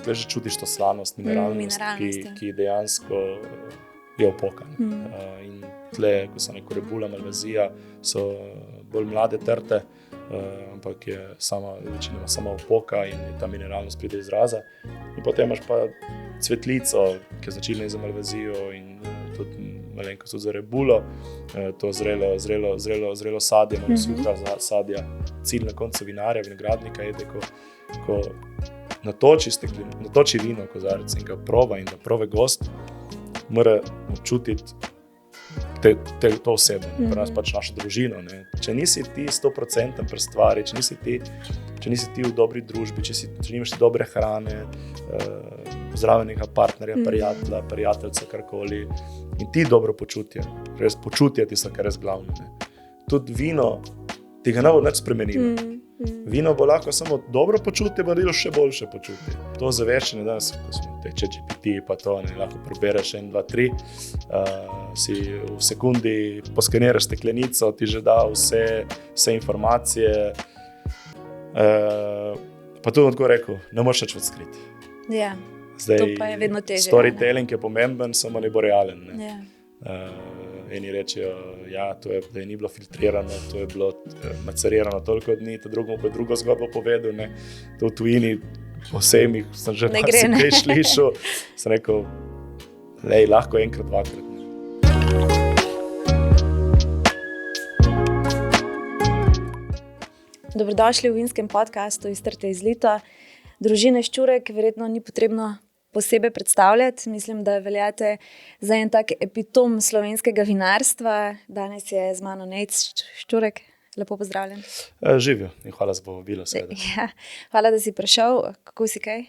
tle že čutiš to slanost, mineralnost, ki dejansko je opokan. In tle, ko so neko rebula, malvazija, so bolj mlade trte, ampak je večinoma sama opoka in ta mineralnost pride izraza. In potem imaš pa cvetlico, ki je značilna za malvazijo in tudi malenkost tudi za rebulo, to zrelo sadje, suha sadja, cilj na koncu vinarja, vinogradnika je, ko natoči vino v kozarec in ga proba in da prove gost, mora občutiti to osebo, pač našo družino. Ne. Če nisi ti 100% pri stvari, če nisi ti v dobri družbi, če nimaš dobre hrane, zravenega partnerja, prijateljca, karkoli, in ti dobro počutje, res počutje tisto, kar je res glavno. Ne. Tudi vino ti ga ne bo nič spremenilo. Vino bo lahko samo dobro počutje, bo naredilo še boljše počutje. To zaveščanje danes, ko smo te ChatGPT pa to, ne, lahko prebereš 1, 2, 3, si v sekundi poskeniraš steklenico, ti že da vse informacije. Pa tudi odgovor rekel, ne moreš več odkriti. Ja, zdaj, to pa je vedno težje. Storytelling je pomemben, samo ne bo realen. Ne. Ja. Eni rečejo, da je ni bilo filtrirano, to je bilo macerirano toliko dni, ta drugo pa je drugo zgodbo povedal. Ne. To v tujini, posebej sem že kaj slišal, sem rekel, lahko enkrat, dvakrat. Dobrodošli v vinskem podcastu iz Trte iz Lito. Družine Ščurek verjetno ni potrebno posebej predstavljati. Mislim, da veljate za en tak epitom slovenskega vinarstva. Danes je z mano Nejc Ščurek. Lepo pozdravljen. Živijo in hvala za povabilo. Ja, hvala, da si prišel. Kako si kaj?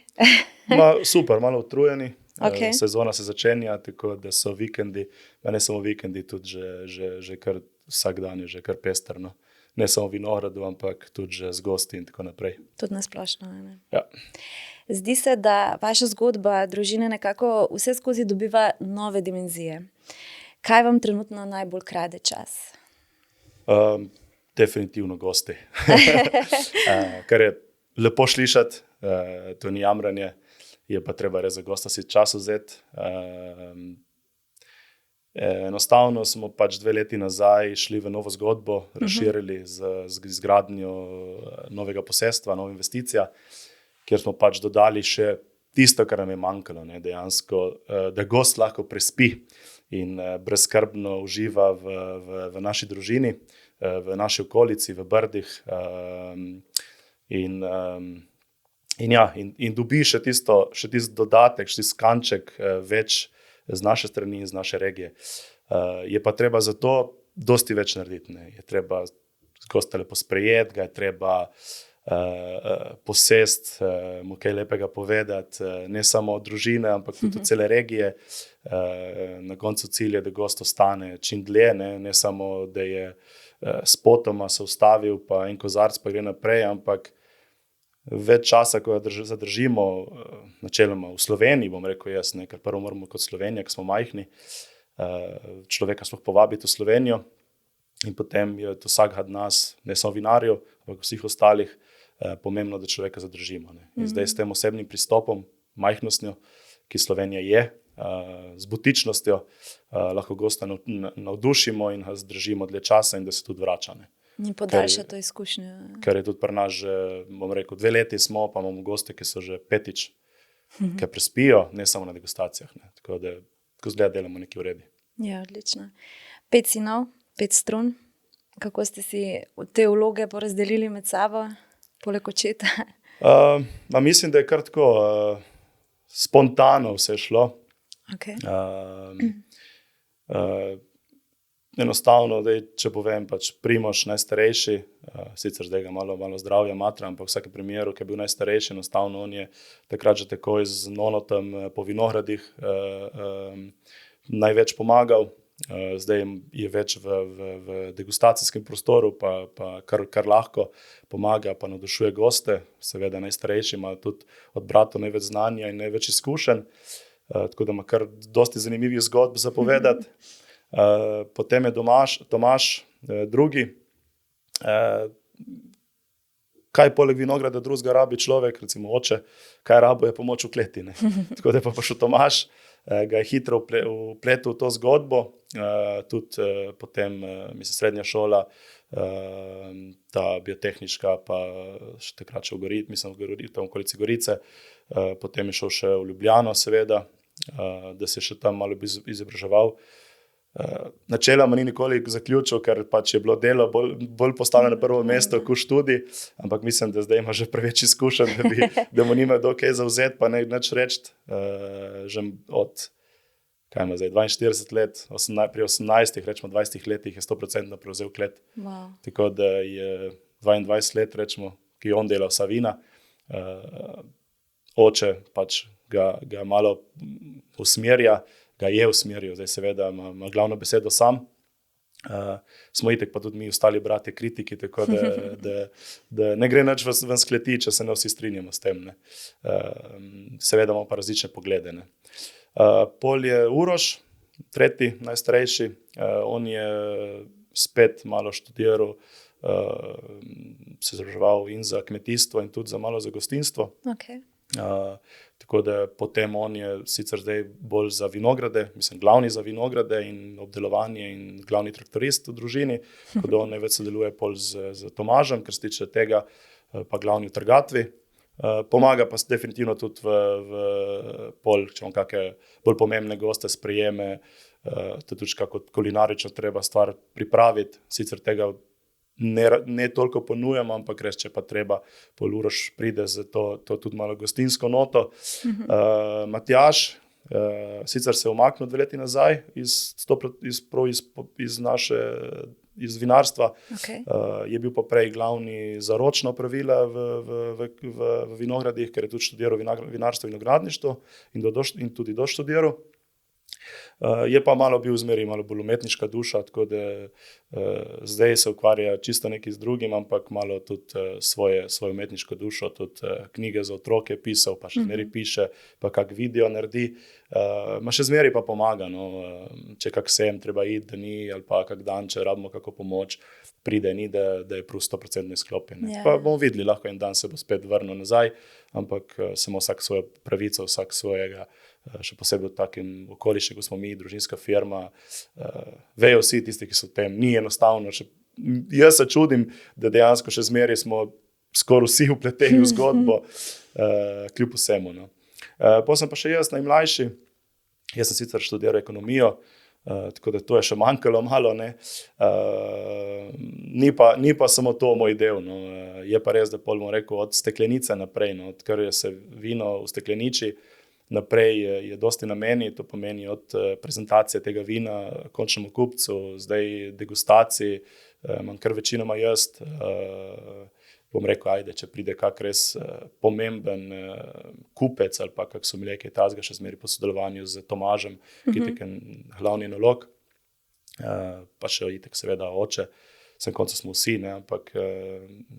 Super, malo utrujeni. Okay. Sezona se začenja, tako da so vikendi, ne samo vikendi, tudi že kar vsak dan je že kar pestrno. Ne samo v vinogradu, ampak tudi že z gosti in tako naprej. Tudi nasplošno. Ne? Ja. Zdi se, da vaša zgodba družine nekako vse skozi dobiva nove dimenzije. Kaj vam trenutno najbolj krade čas? Definitivno gosti. Kar je lepo slišati, to ni jamranje, je pa treba res za gosta si čas vzeti. Enostavno smo pač 2 leti nazaj šli v novo zgodbo, razširili z izgradnjo novega posestva, nova investicija, kjer smo pač dodali še tisto, kar nam je manjkalo, ne, dejansko, da gost lahko prespi in brezskrbno uživa v naši družini, v naši okolici, v Brdih, in dobi še tisto dodatek, še tisti kanček več z naše strani, z naše regije. Je pa treba za to dosti več narediti. Ne. Je treba gosta lepo sprejeti, ga je treba posest, mu kaj lepega povedati, ne samo od družine, ampak tudi od cele regije. Na koncu cilj je, da gost ostane čim dlje, ne samo, da je spotoma se ustavil, pa en kozarc pa gre naprej, ampak več časa, ko jo zadržimo, načeloma v Sloveniji, bom rekel jaz, ne, ker prvo moramo kot Slovenija, ko smo majhni, človeka sploh povabiti v Slovenijo in potem je to vsak od nas, ne samo vinarjev, ampak vseh ostalih, pomembno, da človeka zadržimo. Ne. In zdaj s tem osebnim pristopom, majhnostjo, ki Slovenija je, z butičnostjo, lahko gosta navdušimo in ga zadržimo dlje časa in da se tudi vrača. Ne. In podaljša to izkušnjo. Ker je tudi pri nas že, bom rekel, 2 leti smo, pa imamo goste, ki so že 5, ki prespijo, ne samo na degustacijah. Ne. Tako da, tako zdaj delamo nekaj v redi. Ja, odlično. 5 sinov, 5 strun. Kako ste si te vloge porazdelili med sabo, poleg očeta? Mislim, da je kar tako spontano vse šlo. Okay. Enostavno, če povem, pač Primož najstarejši, sicer zdaj ga malo zdravja matra, ampak v vsakem primeru, ki je bil najstarejši, enostavno on je takrat že takoj z Nonotem po vinogradih največ pomagal. Zdaj je več v degustacijskem prostoru, pa kar lahko pomaga, pa navdušuje goste. Seveda najstarejši ima tudi od bratov največ znanja in največ izkušenj, tako da ima kar dosti zanimivih zgodb za povedati. Potem je Tomaž, drugi. kaj poleg vinograda drugega rabi človek, recimo oče, kaj rabo je pomoč v kleti. Ne? Tako da pa šel Tomaž, ga je hitro vpletel v to zgodbo, tudi potem, mislim, srednja šola, ta biotehnička, pa še takrat še v Gorici, mislim, v okolici Gorice, potem je šel še v Ljubljano, seveda, da se še tam malo izobraževal. Načeloma ni nikoli zaključil, ker pač je bilo delo bolj postavljeno na prvo mesto kot študij, ampak mislim, da zdaj ima že preveč izkušenj, da mu nima do kaj zavzeti, pa ne nič reči. Že od, kaj ima zdaj, 42 let, pri 18, rečemo 20 letih je 100% prevzel klet. Wow. Tako da je 22 let, rečemo, ki on dela vsa vina. Oče pač ga malo usmerja, ga je usmeril, zdaj seveda ima glavno besedo sam. Smo itek pa tudi mi ostali bratje kritiki, tako da ne gre nič ven skleti, če se ne vsi strinjamo s tem. Ne. Seveda imamo pa različne poglede. Ne. Pol je Uroš, tretji, najstarejši, on je spet malo študiral, se izobraževal in za kmetijstvo in tudi malo za gostinstvo. Okay. Tako da potem on je sicer zdaj bolj za vinograde, mislim, glavni za vinograde in obdelovanje in glavni traktorist v družini, tako da on največ sodeluje pol z Tomažem, kar se tiče tega, pa glavni v trgatvi. Pomaga pa definitivno tudi v pol, če imam kakšne bolj pomembne goste, sprejeme, tudi kako kulinarično treba stvar pripraviti, sicer tega ne toliko ponujamo, ampak res, če pa treba, pol Uroš pride za to tudi malo gostinsko noto. Matjaž, sicer se je umaknil 2 leti nazaj iz vinarstva, okay. Je bil pa prej glavni za ročna opravila v vinogradih, ker je tudi študiral vinarstvo in vinogradništvo in tudi doštudiral. Je pa malo bil zmeraj malo bolj umetniška duša, tako da zdaj se ukvarja čisto nekaj z drugim, ampak malo tudi svojo umetniško dušo, tudi knjige za otroke pisal, pa še zmeraj piše, pa kak video naredi. Ma še zmeraj pa pomaga, no, če kak sejem treba iti, da ni, ali pa kak dan, če rabimo kako pomoč, pride, ni, da je prav 100% izklopljen. Yeah. Pa bomo videli, lahko en dan se bo spet vrnil nazaj, ampak samo vsak svojo pravico, vsak svojega, še posebej v takem okolišu, ko smo mi, družinska firma, vejo vsi tisti, ki so v tem, ni enostavno. Jaz se čudim, da dejansko še zmeraj smo skoraj vsi vpleteni v zgodbo, kljub vsemu. No. Potem sem pa še jaz najmlajši, jaz sem sicer študiral ekonomijo, tako da to je še manjkalo malo. Ne. Ni pa samo to moj del. No. Je pa res, da pol bom rekel, od steklenice naprej, no, odkar je se vino v stekleniči, naprej je dosti na meni, to pomeni od prezentacije tega vina končnemu kupcu, zdaj degustaciji, imam kar večinoma jaz, bom rekel, ajde, če pride kak res pomemben kupec ali pa kak so mi nekaj tazga, še zmeri po sodelovanju z Tomažem, ki je taken glavni enolog, pa še itek seveda oče, sem koncu smo vsi, ne, ampak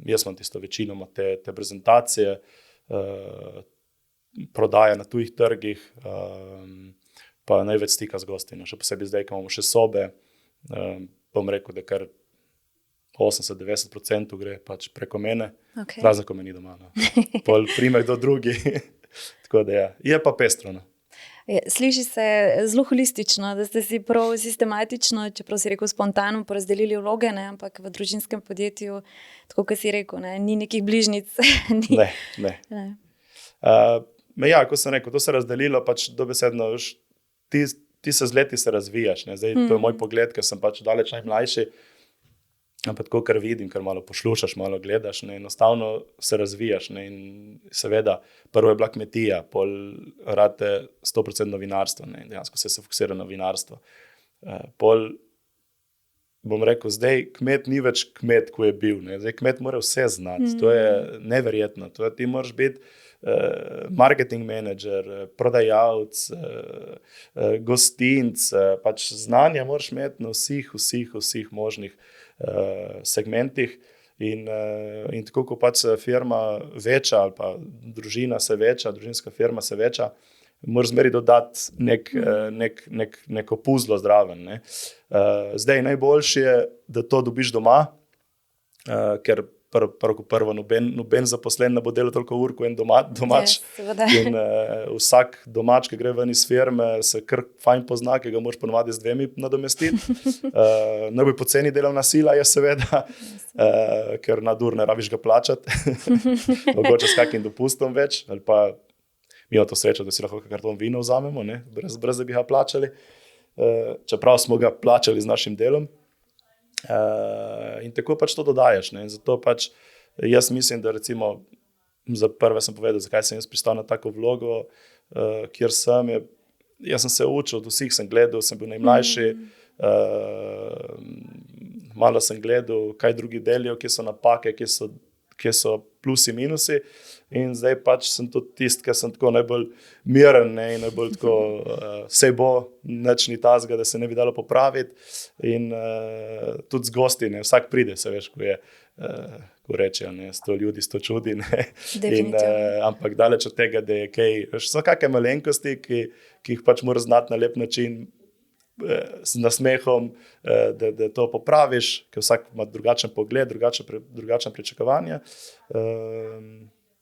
jaz imam tisto večinoma te prezentacije, prodaja na tujih trgih, pa največ stika z gosti. No. Še posebej zdaj, ko imamo še sobe, bom rekel, da kar 80-90% gre pač preko mene, okay. Razen ko me ni doma. No. Pol prime kdo drugi. Tako da je pa pestro. No. Sliši se zelo holistično, da ste si prav sistematično, čeprav si rekel spontano, porazdelili vloge, ne, ampak v družinskem podjetju, tako kot si rekel, ne, ni nekih bližnic. Ne. Ja, kot sem rekel, to se razdelilo, pač dobesedno, ti se z leti se razvijaš, ne? Zdaj, to je moj pogled, ker sem pač daleč najmlajši, ampak tako, kar vidim, ker malo poslušaš, malo gledaš, ne? Enostavno se razvijaš, ne? In seveda, prvo je bila kmetija, pol rate 100% vinarstvo, ne? Dejansko se fokusira na vinarstvo. Pol, bom rekel, zdaj kmet ni več kmet, ko je bil, ne? Zdaj kmet mora vse znati, to je neverjetno, ti moraš biti marketing manager, prodajalec, gostinc, pač znanja moraš imeti na vseh možnih segmentih in tako, ko pač se firma veča ali pa družina se veča, družinska firma se veča, moraš zmeri dodati neko puzlo zraven. Ne. Zdaj najboljše je, da to dobiš doma, ker prvo, noben zaposlen ne bo delal toliko ur, kot en domač. In vsak domač, ki gre ven iz firme, se kar fajn pozna, ki ga moraš ponovadi z 2 nadomestiti. Najbolj poceni delovna sila je seveda, ker nadur ne rabiš ga plačati, mogoče s kakim dopustom več, ali pa mi imamo to srečo, da si lahko karton vina vzamemo, ne? Brez da bi ga plačali, čeprav smo ga plačali z našim delom. In tako pač to dodajaš, ne? In zato pač jaz mislim, da recimo za prve sem povedal, zakaj sem jaz pristal na tako vlogo, kjer jaz sem se učil, od vseh sem gledal, sem bil najmlajši, malo sem gledal, kaj drugi delijo, kje so napake, kje so plusi, minusi, in zdaj pač sem tudi tisti, ki sem tako najbolj miren, ne, in najbolj tako vse bo, nič ni tazga, da se ne bi dalo popraviti, in tudi z gosti, ne, vsak pride, se veš, ko je, ko rečejo, ne, 100 ljudi, 100 čudi, ne, in, ampak daleč od tega, da je kaj, so kakšne malenkosti, ki jih pač moraš znati na lep način, s nasmehom, da to popraviš, ker vsak ima drugačen pogled, drugačen pričakovanja.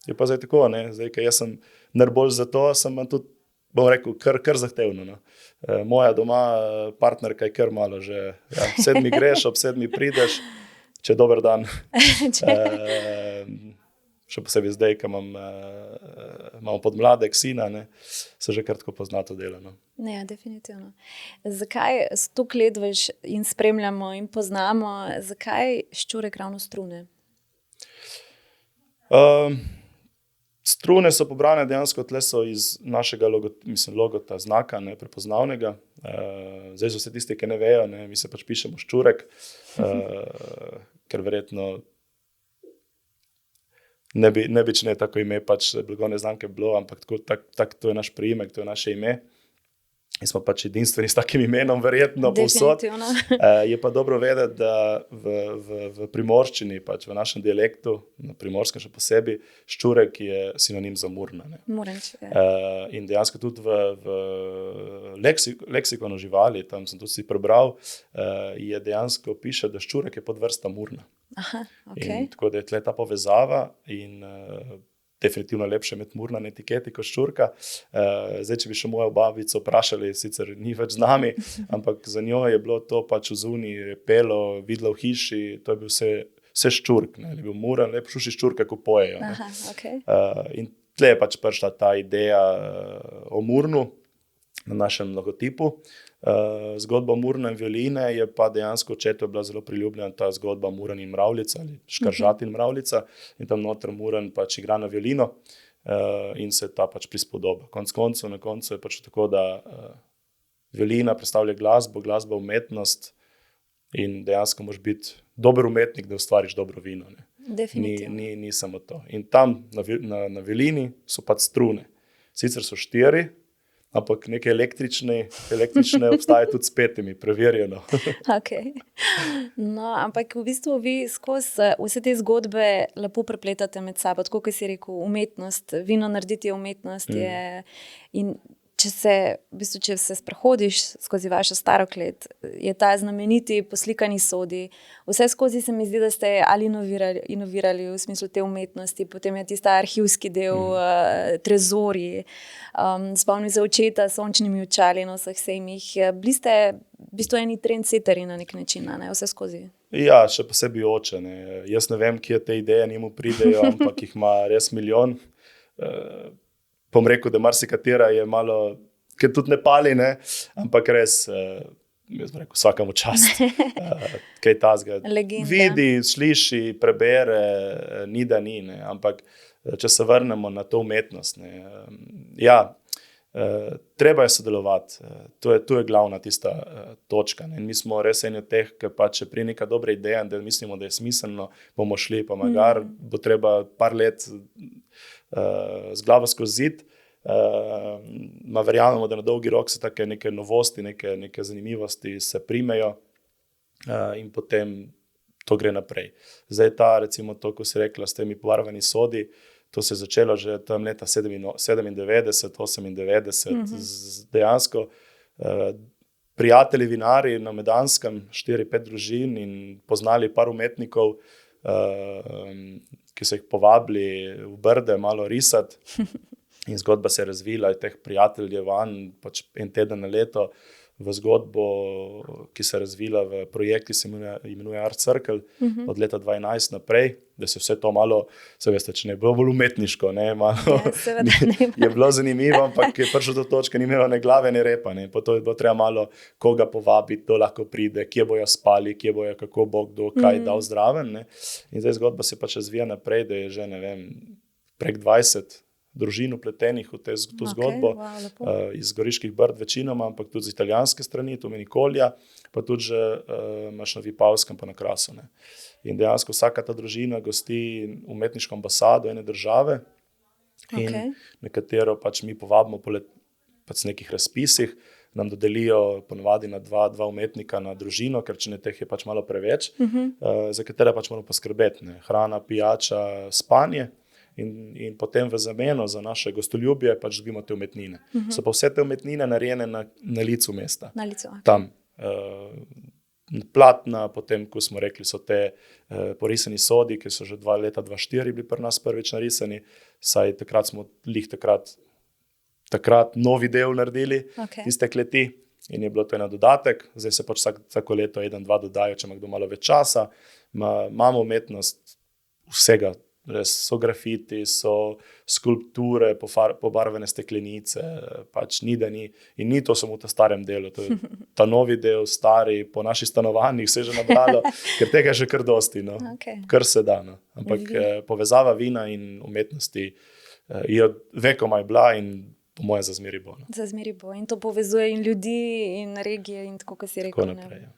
Je pa zdaj tako, ne, zdaj, ker jaz sem najbolj za to, sem tudi, bom rekel, kar zahtevno, no. Moja doma partnerka je kar malo že, 7 greš, ob 7 prideš, če je dober dan. Še posebej zdaj, ko imamo podmladek sina, ne, se že kar tako pozna to delo. No. Ja, definitivno. Zakaj toliko let veš in spremljamo in poznamo, zakaj ščurek ravno strune? Strune so pobrane dejansko, tle so iz našega logota, znaka, ne, prepoznavnega. Zdaj so vse tiste, ki ne vejo, ne, mi se pač pišemo ščurek, ker verjetno ne bi, če ne tako ime, pač blagovne znamke bilo, ampak tako to je naš priimek, to je naše ime. In smo pač edinstveni s takim imenom, verjetno povsod. Je pa dobro vedeti, da v primorščini, pač v našem dialektu, na primorskem še posebej, ščurek je sinonim za murna. Ne. Murenč, ja. In dejansko tudi v leksikonu živali, tam sem tudi si prebral, je dejansko piše, da ščurek je podvrsta murna. Aha, okay. In tako da je tle ta povezava in definitivno lepše imeti murna na etiketi kot ščurka. Zdaj, če bi še mojo babico vprašali, sicer ni več z nami, ampak za njo je bilo to pač vzuni, repelo, videla v hiši, to je bil vse ščurk, ne, je bil muran, lepo šuši ščurke, ko pojejo. Aha, okay. In tle je pač prišla ta ideja o murnu na našem logotipu. Zgodba Murna in violine je pa dejansko očetu je bila zelo priljubljena ta zgodba Muran in mravljica ali Škaržat in mravljica, in tam noter Muran pač igra na violino in se ta pač prispodoba. Na koncu je pač tako, da violina predstavlja glasbo, glasba umetnost in dejansko moraš biti dober umetnik, da ustvariš dobro vino. Ne. Definitivno. Ni samo to. In tam na violini so pač strune. Sicer so 4, ampak neke električne obstajajo tudi s 5, preverjeno. Okay. No, ampak v bistvu vi skozi vse te zgodbe lepo prepletate med sabo, tako kot si rekel, umetnost, vino narediti je umetnost, je, in če se sprehodiš skozi vašo Staroklet, je ta znameniti poslikani sodi, vse skozi se mi zdi, da ste ali inovirali v smislu te umetnosti, potem je tista arhivski del, trezorji, spomnim se očeta s sončnimi očali na vseh sejmih, bili ste v bistvu eni trendsetterji na nek način, ne, vse skozi. Ja, še posebej oče, ne. Jaz ne vem, kje te ideje njemu pridejo, ampak jih ima res milijon. Bom rekel, da marsikatera je malo, ker tudi ne pali, ne, ampak res, jaz bom rekel, vsakemu čast, kaj tazga. Legenda. Vidi, sliši, prebere, ni da ni, ne, ampak če se vrnemo na to umetnost, ne, ja, treba je sodelovati, to je glavna tista točka, ne, in mi smo res eni od teh, ki pa če pri neka dobra ideja, da mislimo, da je smiselno, bomo šli, pa magar bo treba par let z glavo skozi zid, verjamemo, da na dolgi rok se take neke novosti, neke zanimivosti se primejo in potem to gre naprej. Zdaj recimo to, ko si rekla, s temi pobarvani sodi, to se je začelo že tam leta 97, 98, dejansko prijatelji vinari na Medanskem, 4-5 družin in poznali par umetnikov, ki so jih povabili v Brde malo risati. In zgodba se je razvila, teh prijateljev pač en teden na leto v zgodbo, ki se je razvila v projekt, ki se imenuje Art Circle, od leta 2011 naprej, da se vse to malo, se veste, če ne bilo bolj umetniško, ne, malo, je bilo zanimivo, ampak je prišlo do točke, ni imelo ne glave, ne repa, ne, po to je bilo treba malo koga povabiti, kdo lahko pride, kje bojo spali, kje bojo, kako bo kdo, kaj dal zdraven, ne. In zdaj zgodba se pač razvija naprej, da je že, ne vem, prek 20 družin upletenih v to zgodbo, iz Goriških Brd večinoma, ampak tudi z italijanske strani, to meni Kolja, pa tudi že imaš na Vipavskem pa na Krasu. Ne. In dejansko vsaka ta družina gosti umetniško ambasado ene države in nekatero pač mi povabimo pač z nekih razpisih, nam dodelijo ponovadi na dva umetnika na družino, ker če ne teh je pač malo preveč, za katere pač moramo poskrbeti. Ne. Hrana, pijača, spanje. In potem v zameno za naše gostoljubje pač dobimo te umetnine. So pa vse te umetnine narejene na licu mesta. Na licu, okay. Tam. Platna, potem, ko smo rekli, so te porisani sodi, ki so že leta 2004 bili pri nas prvič narisani, saj takrat smo takrat novi del naredili, tiste kleti, in je bilo to ena dodatek. Zdaj se pač vsako leto 1-2 dodajo, če ima kdo malo več časa. Imamo umetnost vsega. Res so grafiti, so skulpture, pobarvane steklenice, pač ni da ni. In ni to samo v ta starem delu, to je ta novi del, stari, po naših stanovanjih se je že nabralo, ker tega je že kar dosti, no. Kar se da. No. Ampak povezava vina in umetnosti je vekomaj bila in po moje za zmeri bo. No. Za zmeri bo. In to povezuje in ljudi in regije in tako, kot si rekel. Tako naprej, ja.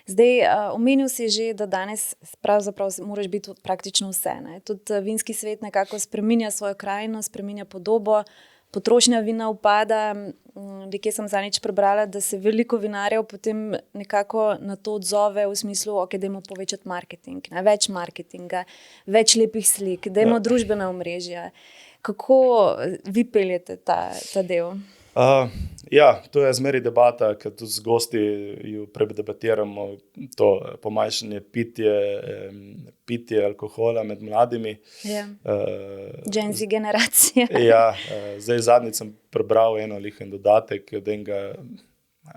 Zdaj, omenil si že, da danes pravzaprav moraš biti praktično vse. Ne? Tudi vinski svet nekako spreminja svojo krajino, spreminja podobo, potrošnja vina upada. Nekje sem zadnjič prebrala, da se veliko vinarjev potem nekako na to odzove v smislu, ok, dajmo povečati marketing, ne? Več marketinga, več lepih slik, dajmo družbena omrežja. Kako vi peljete ta del? Ja, to je zmeri debata, ker tudi z gosti jo predebatiramo, to pomanjšanje pitje alkohola med mladimi. Ja. Gen Z generacija. Ja, zdaj zadnjič sem prebral en dodatek od enega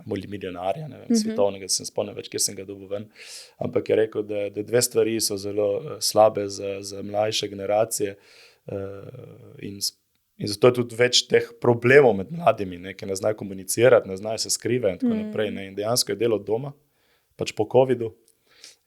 multimilionarja, ne vem, svetovnega, se ne spomnim več, kjer sem ga dobil ven, ampak je rekel, da dve stvari so zelo slabe za mlajše generacije in zato je tudi več teh problemov med mladimi, ne, ki ne znajo komunicirati, ne znajo se skrivati in tako naprej. Ne. In dejansko je delo od doma, pač po covidu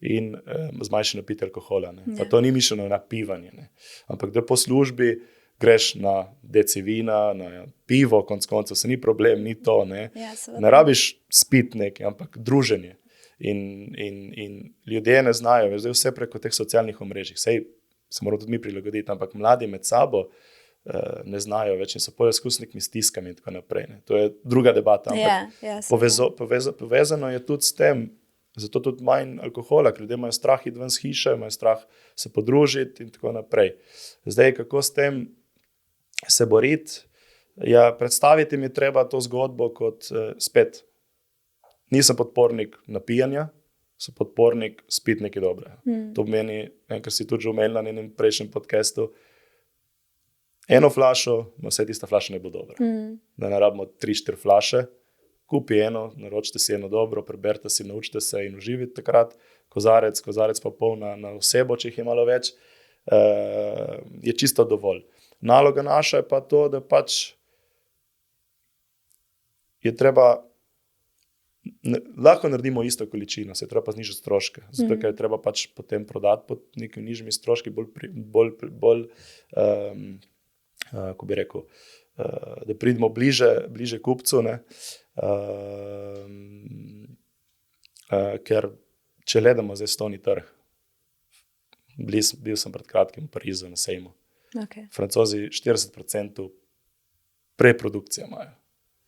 in zmanjšanje pitja alkohola. Ne. Pa to ni mišljeno na pivanje, ne. Ampak da po službi greš na deci vina, na pivo, konec koncev se ni problem, ni to. Ne, ne rabiš spiti nekaj, ampak druženje. In ljudje ne znajo, zdaj vse preko teh socialnih omrežij. Sej se moramo tudi mi prilagoditi, ampak mladi med sabo ne znajo več in so poizkusni s stiskami in tako naprej. Ne. To je druga debata, ampak povezano je tudi s tem, zato tudi manj alkohola, ker ljudje imajo strah iti ven z hiše, imajo strah se podružiti in tako naprej. Zdaj, kako s tem se boriti? Ja, predstaviti mi treba to zgodbo kot spet, nisem podpornik napijanja, sem podpornik spiti nekaj dobrega. To pomeni, kar si tudi že omenila na enem prejšnjem podcastu, eno flašo, no vse tista flaša ne bo dobra. Da ne rabimo 3-4 flaše, kupi eno, naročite si eno dobro, preberite si, naučite se in uživite takrat. Kozarec pa pol na osebo, če jih je malo več, je čisto dovolj. Naloga naša je pa to, da pač je treba, lahko naredimo isto količino, se je treba pa znižati stroške, zato ker je treba pač potem prodati pod nekimi nižjimi stroški, bolj ko bi rekel, da pridemo bliže kupcu, ne. Ker če gledamo zdaj svetovni trg, bil sem pred kratkim v Parizu na sejmu. Francozi 40% preprodukcije imajo.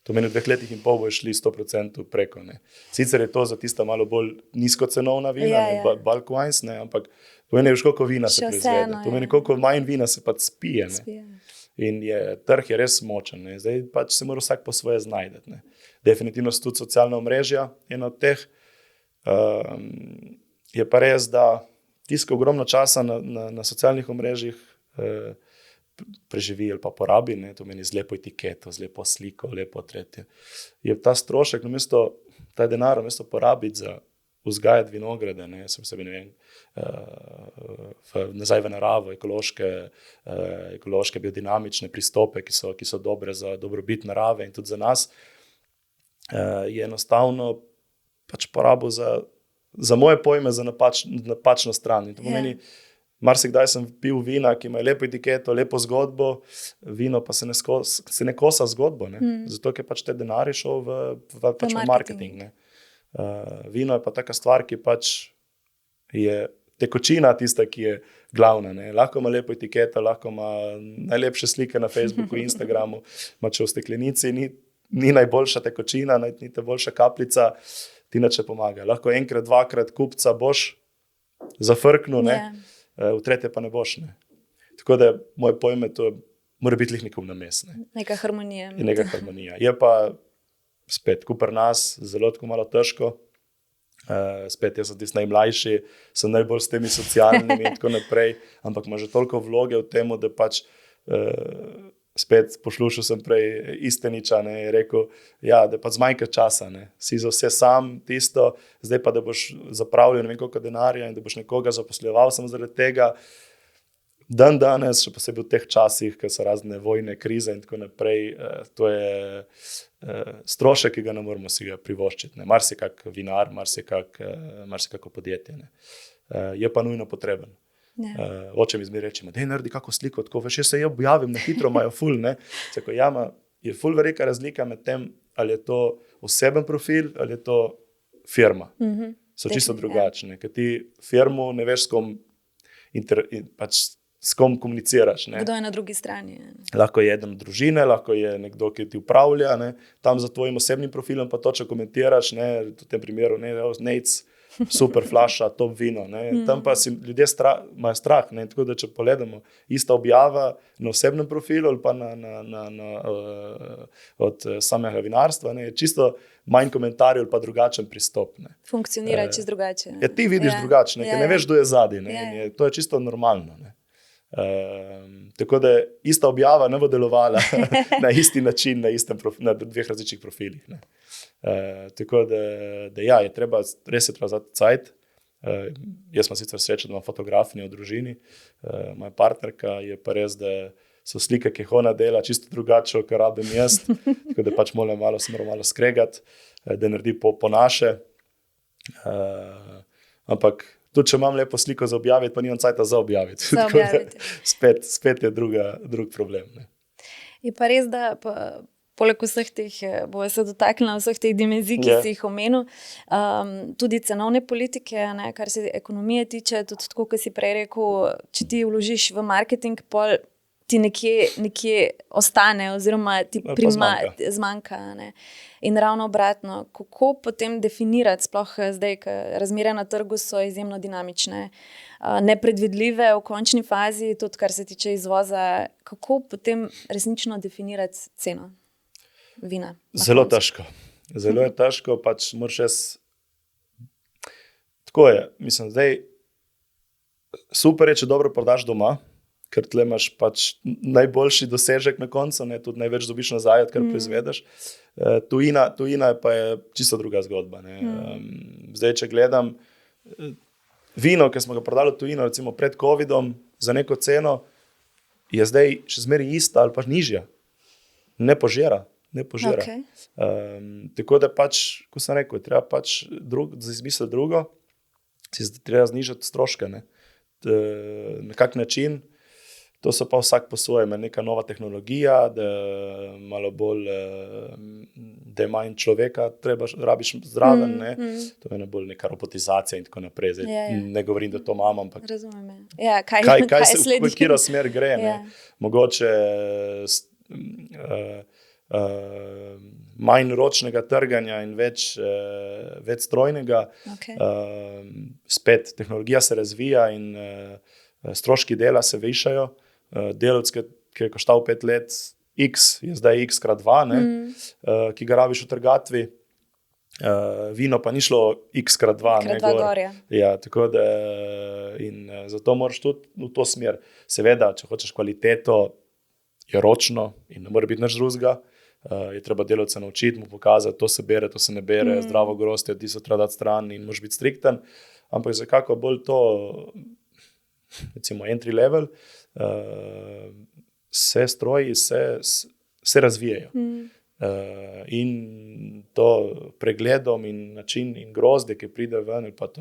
To meni v 2 letih in pol bojo šli 100% preko. Ne. Sicer je to za tista malo bolj nizkocenovna vina, bulk wines, ne, ampak pomeni, koliko vina se proizvede. Pomeni, koliko manj vina se pa spije. Ne. In trg je res močen. Ne. Zdaj pač se mora vsak po svoje znajdeti. Ne. Definitivno so tudi socialna omrežja eno od teh. Je pa res, da tiska ogromno časa na socialnih omrežjih, preživi ali pa porabi, ne, to meni z lepo etiketo, z lepo sliko, lepo tretje. Je ta strošek, ta denar namesto porabiti za vzgajati vinograde, ne, sem sebi, ne vem, nazaj v naravo, ekološke biodinamične pristope, ki so dobre za dobrobit narave in tudi za nas, je enostavno pač porabo za moje pojme za napačno stran. In to pomeni, marsikdaj sem pil vina, ki ima lepo etiketo, lepo zgodbo, vino pa se ne kosa zgodbo, ne? Zato ker pač te denarje šel v marketing. Ne? Vino je pa taka stvar, ki pač je tekočina tista, ki je glavna. Ne? Lahko ima lepo etiketo, lahko ima najlepše slike na Facebooku, Instagramu, če v steklenici ni najboljša tekočina, ni najboljša kapljica, ti nič ne pomaga. Lahko enkrat, dvakrat kupca boš zafrknil, v tretje pa ne boš. Ne? Tako da moje pojme, to mora biti nekom na mes. Ne? Neka harmonija. Neka harmonija. Je pa spet, ko pri nas, zelo tako malo težko. Spet, jaz sem tisti najmlajši, sem najbolj s temi socialnimi in tako naprej, ampak ima že toliko vloge v tem, da pač spet poslušal sem prej Isteniča, ne, je rekel, da pa zmanjka časa, ne. Si za vse sam tisto, zdaj pa, da boš zapravljal ne vem koliko denarja in da boš nekoga zaposleval samo zaradi tega. Danes, še posebej v teh časih, ko so razne vojne, krize in tako naprej, to je strošek, ki ga ne moramo si ga privoščiti. Ne. Marsikak vinar, marsikako podjetje. Ne. Je pa nujno potreben. Oče mi zmeraj reče, daj naredi kako sliko, tako veš, jaz se objavim, na hitro imajo ful, ne. Tako, je ful velika razlika med tem, ali je to oseben profil, ali je to firma. So čisto drugačne, ker ti firmu ne veš, s kom komuniciraš. Ne. Kdo je na drugi strani? Lahko je eden od družine, lahko je nekdo, ki ti upravlja, ne. Tam za tvojim osebnim profilom pa točno komentiraš, ne, v tem primeru, Nec, super flaša, top vino. Ne. Tam pa si ljudje imajo strah. Ne. Tako da, če pogledamo, ista objava na osebnem profilu ali pa od samega vinarstva, ne, je čisto manj komentarjev ali pa drugačen pristop. Ne. Funkcionira čisto drugače. Ja, ti vidiš drugače, ker ne veš, kdo je zadaj. To je čisto normalno. Ne. Tako da ista objava ne bo delovala na isti način, na dveh različnih profilih. Ne. Tako da je treba, res je treba vzeti cajt. Jaz sem sicer srečen, da imam fotografinjo v družini, moja partnerka, je pa res, da so slike, ki jih ona dela, čisto drugače, kar rabim jaz, tako da pač moram malo skregati, da naredi po naše. Ampak tudi, če imam lepo sliko za objaviti, pa nimam cajta za objaviti. Spet je drug problem. Ne. Je pa res, da poleg vseh teh, bo se dotaknila vseh teh dimenzij, ki si jih omenil, tudi cenovne politike, ne, kar se ekonomije tiče, tudi tako, kot si prej rekel, če ti vložiš v marketing, pol ti nekje ostane oziroma ti zmanjka. Ne. In ravno obratno, kako potem definirati, sploh zdaj, ker razmere na trgu so izjemno dinamične, nepredvidljive v končni fazi, tudi kar se tiče izvoza, kako potem resnično definirati ceno vina? Zelo težko. Zelo je težko, pač moraš jaz... Tako je, mislim, zdaj super je, če dobro prodaš doma, ker tle imaš pač najboljši dosežek na koncu, ne, tudi največ dobiš nazaj, kar proizvedeš. Tujina pa je čisto druga zgodba. Ne. Zdaj, če gledam vino, ki smo ga prodali v tujino, recimo pred covidom, za neko ceno, je zdaj še zmeraj ista ali pa nižja. Ne požira. Okay. Tako da pač, ko sem rekel, treba pač za izmisliti drugo, si treba znižati stroške. Ne. Na kak način, to so pa vsak po svojem, neka nova tehnologija, da malo bolj, da je manj človeka, rabiš zraven, ne. To je bolj neka robotizacija in tako naprej. Zdaj, ne govorim, da to imam, ampak razumem. Kaj se v katero smer gre. Ne. Mogoče manj ročnega trganja in več strojnega. Okay. Spet tehnologija se razvija in stroški dela se višajo. Delavec, ki je koštal 5 let X, je zdaj X krat 2, ne, ki ga rabiš v trgatvi. Vino pa ni šlo x×2, ne, gor. Ja, tako da in zato moraš tudi v to smer. Seveda, če hočeš kvaliteto, je ročno in ne more biti nič drugega. Je treba delavca naučiti, mu pokazati, to se bere, to se ne bere, zdravo grozdje, ti so treba dati stran in moraš biti strikten. Ampak za kako bolj to, recimo entry level, se stroji, se razvijajo. In to pregledom in način in grozde, ki pride ven, pa to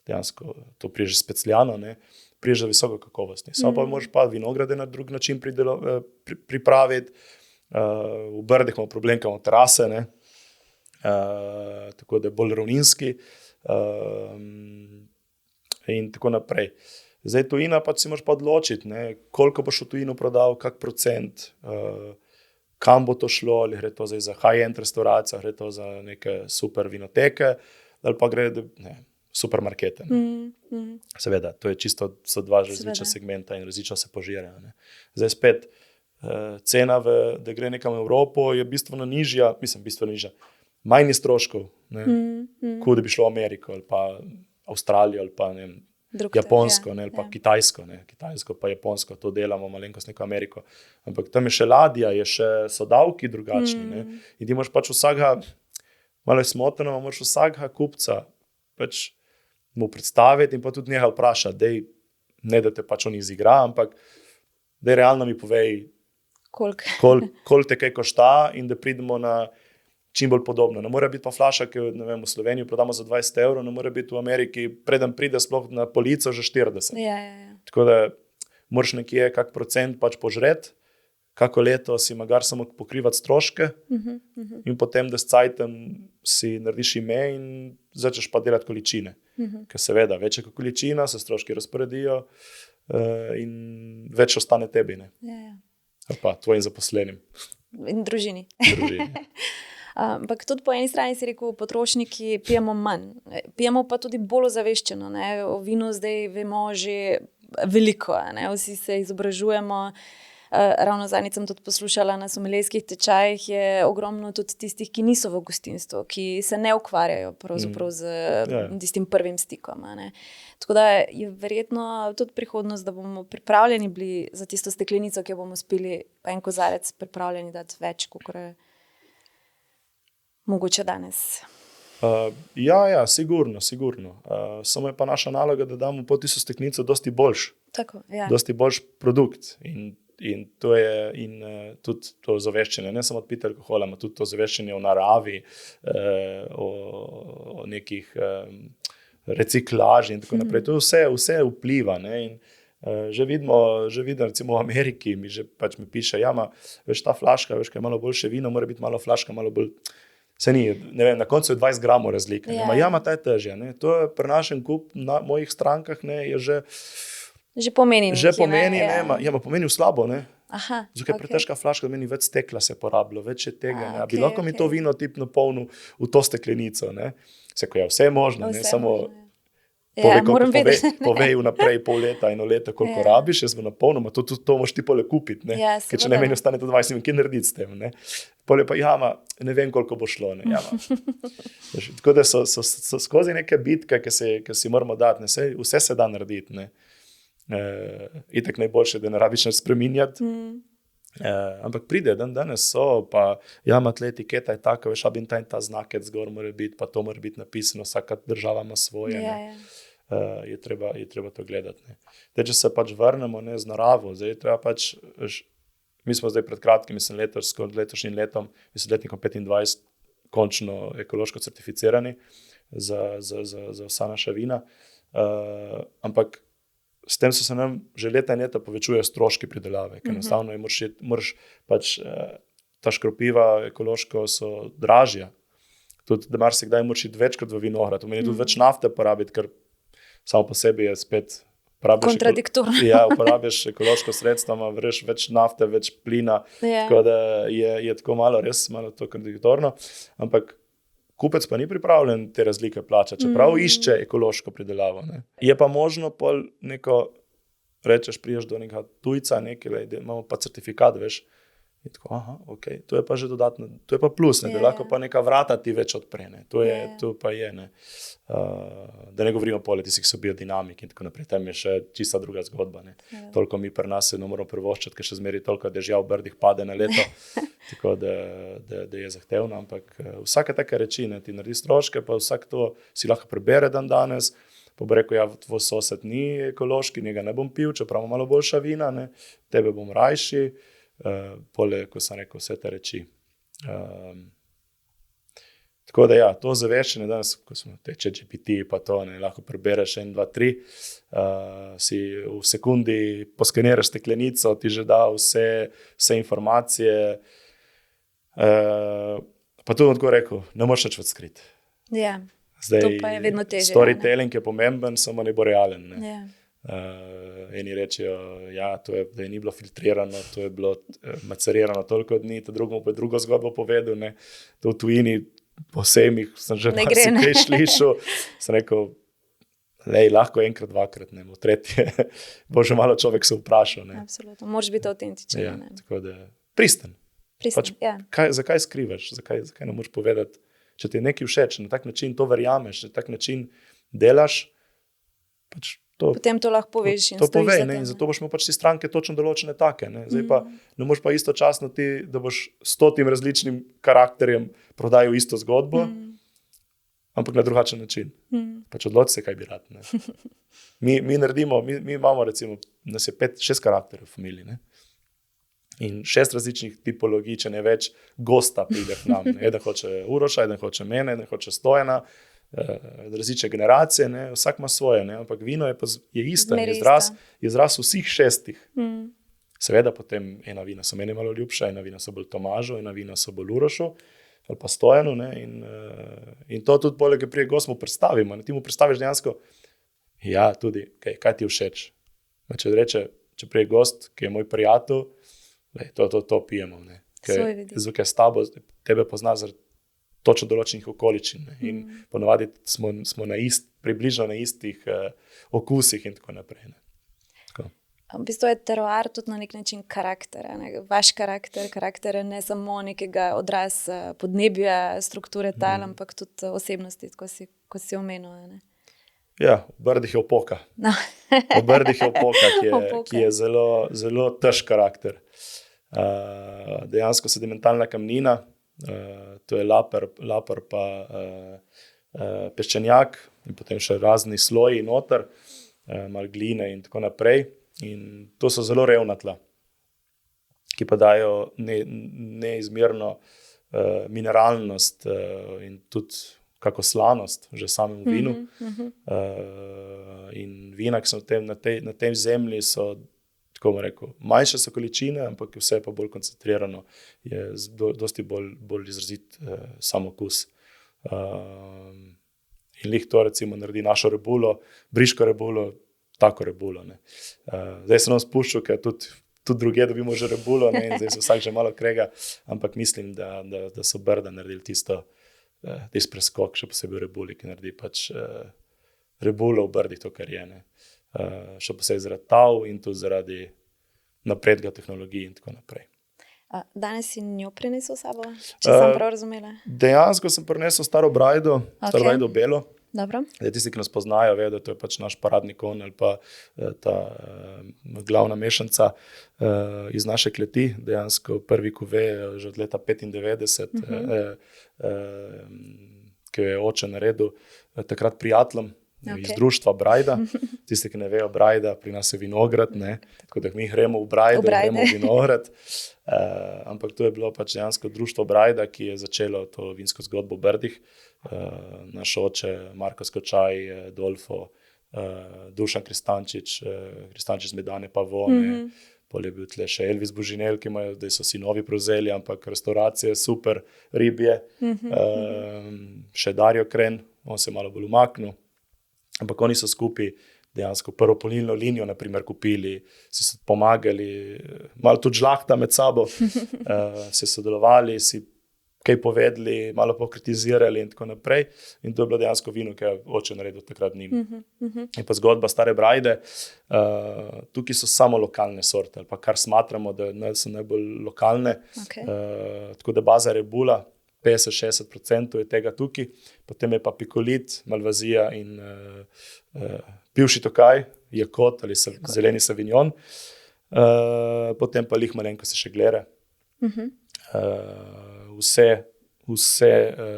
dejansko to prije že specialno, ne, prije že visoko kakovostni. Samo pa moraš pa vinograde na drug način pripraviti. V Brdih imamo problem, ker imamo terase, ne, tako da je bolj ravninski in tako naprej. Zdaj tujina pa si moraš pa odločiti, ne, koliko boš v tujino prodal, kak procent, kam bo to šlo, ali gre to zdaj za high-end restauracijo, gre to za neke super vinoteke, ali pa gre supermarkete. Seveda, to je čisto, so dva različna segmenta in različno se požirajo. Ne. Zdaj spet, cena, da gre nekam v Evropo, je bistveno nižja, manj je stroškov, kot da bi šlo v Ameriko, ali pa Avstralijo, ali pa ne vem, Japonsko, ne, ali pa Kitajsko, ne. Kitajsko pa Japonsko, to delamo malenkost neko Ameriko. Ampak tam je še ladja, so davki drugačni. Ne. In ti moraš pač vsakega, malo je smotrno, moraš vsakega kupca pač mu predstaviti in pa tudi njega vprašati, ne da te pač on izigra, ampak da realno mi povej, koliko te kaj košta in da pridemo na čim bolj podobno. Ne more biti pa flaša, ki ne vem, v Sloveniji prodamo za 20 €, ne more biti v Ameriki, preden pride sploh na polico, že 40. Ja. Tako da moraš nekje kak procent pač požreti, kako leto si magar samo pokrivati stroške in potem, da s cajtem si narediš ime in začneš pa delati količine. Ker seveda, večja količina, se stroški razporedijo in več ostane tebi, ne. Ali pa tvojim zaposlenim. In družini. Ampak tudi po eni strani si rekel, potrošniki pijemo manj. Pijemo pa tudi bolj ozaveščeno. Ne? O vinu zdaj vemo že veliko. Ne? Vsi se izobražujemo. Ravno zadnjič sem tudi poslušala na someljskih tečajih, je ogromno tudi tistih, ki niso v gostinstvu, ki se ne ukvarjajo pravzaprav z tistim prvim stikom. Ne? Tako da je verjetno tudi prihodnost, da bomo pripravljeni bili za tisto steklenico, ki jo bomo spili, pa en kozarec pripravljeni dati več, kot je mogoče danes. Ja, sigurno. Samo je pa naša naloga, da damo po tisto steklenico dosti boljš. Tako, ja. Dosti boljš produkt. In to je tudi to ozaveščenje, ne samo od pitja alkohola, ampak tudi to ozaveščenje o naravi, o nekih reciklaži in tako naprej. To vse vpliva. Ne? In že vidimo, recimo v Ameriki, mi piše, veš, ta flaška, veš, kaj je malo boljše vino, mora biti malo flaška, malo bolj. Se ni, ne vem, na koncu je 20 gramov razlike. Ta je težja. Ne? To je pri našem na mojih strankah, ne, je že pomeni. Pomeni slabo, ne. Aha, Zakaj je pretežka flaška, da meni več stekla se porablja, več je tega. Bi lahko mi to vino tip napolnil v to steklenico, ne. Vse je možno, ne, samo povej vnaprej pol leta, 1 leto, koliko rabiš, jaz bo napolnil, to moš ti pole kupiti, ne. Ker če ne meni ostane to 20, kje narediti s tem, ne. Pole pa, ne vem, koliko bo šlo, ne, Tako da so skozi neke bitke, ki si moramo dati, ne, vse se da narediti, ne. Itak najboljše, da ne rabiš nič spreminjati. Ampak pride, danes so, pa tle etiketa je taka, veš, in ta znakec zgor mora biti, pa to mora biti napisano, vsaka država ima svoje. Je treba to gledati. Ne. Če se pač vrnemo, ne, z naravo, zdaj treba pač, mi smo zdaj pred kratkim, letošnjim letom, letnikom 25, končno ekološko certificirani za vsa naša vina. Ampak s tem se nam že leta in leta povečujejo stroški pridelave, ker enostavno moraš pač ta škropiva ekološko so dražja. Tudi, da marsikdaj moraš iti večkrat v vinograd, to meni tudi več nafte porabiti, ker samo po sebi je spet kontradiktorno. Uporabiš ekološko sredstvo, vreš več nafte, več plina, tako da je tako malo to kontradiktorno, ampak kupec pa ni pripravljen te razlike plačati, čeprav išče ekološko pridelavo. Ne. Je pa možno pol neko, rečeš, priješ do nekega tujca, da imamo pa certifikat, veš, In tako, aha, ok, to je pa že dodatno, to je pa plus, ne, da lahko pa neka vrata ti več odpre, ne. To pa je, ne. Da ne govorimo pole tistih so biodinamik in tako naprej, tam je še čista druga zgodba, ne. Toliko mi pri nas se ne moramo privoščiti, ker še zmeri toliko dežja v Brdih pade na leto, tako da je zahtevno, ampak vsake take reči, ne, ti naredi stroške, pa vsak to si lahko prebere dan danes, pa bo rekel, ja, tvoj sosed ni ekološki, njega ne bom pil, čeprav malo boljša vina, ne, tebe bom rajši, pole, ko sem rekel, vse te reči. Tako da ja, to zaveščanje danes, ko smo teče GPT, pa to ne, lahko prebereš 1, 2, 3, si v sekundi poskeniraš steklenico, ti že da vse informacije, pa tudi tako rekel, ne moreš več skriti. Ja, zdaj, to pa je vedno težje. Storytelling je pomemben, samo ne bo realen. Ne? Ja. Eni rečejo, ja, da je ni bilo filtrirano, to je bilo macerirano toliko dni, ta drugo pa je drugo zgodbo povedal, ne? To v tujini, po sejmih sem že marsikaj slišal, sem rekel, lej, lahko enkrat, dvakrat, ne, v tretje, bo že malo človek se vprašal. Ne? Absolutno, moraš biti avtentičen. Ja, tako da, pristen. Pač, ja. Zakaj skrivaš, zakaj ne moreš povedati, če ti je nekaj všeč, na tak način to verjameš, na tak način delaš, pač potem to lahko poveš in to stojiš povej, za ne, tem. in zato boš imel pač ti stranke točno določene take. Ne. Zdaj pa ne moreš pa istočasno ti, da boš 100 različnim karakterjem prodajal isto zgodbo, ampak na drugačen način. Pač odloči se, kaj bi rad. Ne. Mi naredimo, mi imamo recimo, nas je 5-6 karakterjev v familiji, ne. In 6 različnih tipologij, če ne več, gosta pride k nam. Eden hoče Uroša, eden hoče mene, eden hoče Stojana, različne generacije, ne, vsak ima svoje, ne, ampak vino je isto, je izraz vseh 6. Seveda potem ena vina so meni malo ljubša, ena vina so bolj Tomažu, ena vina so bolj Urošu ali pa Stojanu, ne, in to tudi poleg prije gost mu predstavimo, ne, ti mu predstaviš dejansko, ja, tudi, kaj ti všeč. Če reče, če prije gost, ki je moj prijatelj, to pijemo, ne, ker s tabo tebe pozna zaradi točno določenih okoličin, ne? In ponovadi smo približno na istih okusih in tako naprej. Ne? Tako. V bistvu je teroar tudi na nek način karakter, ne? Vaš karakter ne samo nekega odraz podnebja, strukture tal, ampak tudi osebnosti, kot si omenil. Ne? Ja, v Brdih je opoka. No. V Brdih je opoka, ki je zelo, zelo težk karakter. Dejansko sedimentalna kamnina, to je lapar pa peščenjak in potem še razni sloji noter, malo gline in tako naprej. In to so zelo revna tla, ki pa dajo neizmerno mineralnost in tudi kako slanost že samemu vinu. In vina, ki so na tej zemlji, so tako rekel, manjše so količine, ampak vse je pa bolj koncentrirano, je dosti bolj izrazit sam okus. In lih to recimo naredi našo rebulo, briško rebulo, tako rebulo. Ne. Zdaj se nam spuščal, ker tudi druge dobimo že rebulo, ne, in zdaj se vsak že malo krega, ampak mislim, da so Brda naredili tisti preskok, še posebej v rebuli, ki naredi pač rebulo v Brdih to, kar je. Ne. Še posebej zaradi tav in tudi zaradi napredka tehnologij in tako naprej. Danes si njo prinesel sabo, če sem prav razumela? Dejansko sem prinesel staro brajdo, staro brajdo belo. Dobro. Tisti, ki nas poznajo, vedo, da to je pač naš paradni konj ali pa ta glavna mešanca iz naše kleti. Dejansko prvi kuve že od leta 95, ki je oče naredil takrat prijateljem. Iz društva Brajda. Tisti, ki ne vejo Brajda, pri nas je vinograd, ne? Tako da mi gremo v Brajdo, gremo v vinograd. Ampak to je bilo pač dejansko društvo Brajda, ki je začelo to vinsko zgodbo v Brdih. Naš oče, Marko Skočaj, Dolfo, Dušan Kristančič z Medane Pavone, pol je bil tle še Elvis Božinel, ki imajo, zdaj so si novi prevzeli, ampak restauracije super, ribje. Še Dario Kren, on se malo bolj umaknil. Ampak oni so skupaj dejansko prvo polnilno linijo naprimer kupili, si pomagali, malo tudi žlahta med sabo, si sodelovali, si kaj povedali, malo pokritizirali in tako naprej. In to je bilo dejansko vino, ki je oče naredil takrat njim. In pa zgodba Stare Brajde, tukaj so samo lokalne sorte, ali pa kar smatramo, da so najbolj lokalne. Tako da baza Rebula, 50-60% je tega tukaj, potem je pa Pikolit, Malvazija in Pivši Tokaj, Jakot ali zeleni Savignon, potem pa lih malenko se še glere. Vse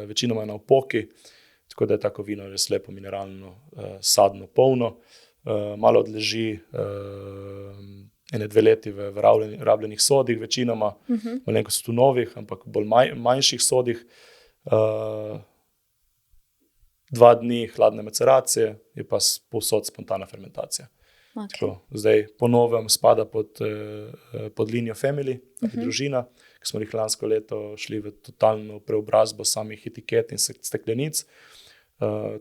večinoma na opoki, tako da je tako vino res lepo mineralno, sadno, polno, malo odleži 1-2 leti v rabljenih sodih, večinoma, malenko so tu novih, ampak bolj manjših sodih, 2 dni hladne maceracije, je pa povsod spontana fermentacija. Tako, zdaj po novem spada pod linijo Family, družina, ki smo jih lansko leto šli v totalno preobrazbo samih etiket in steklenic.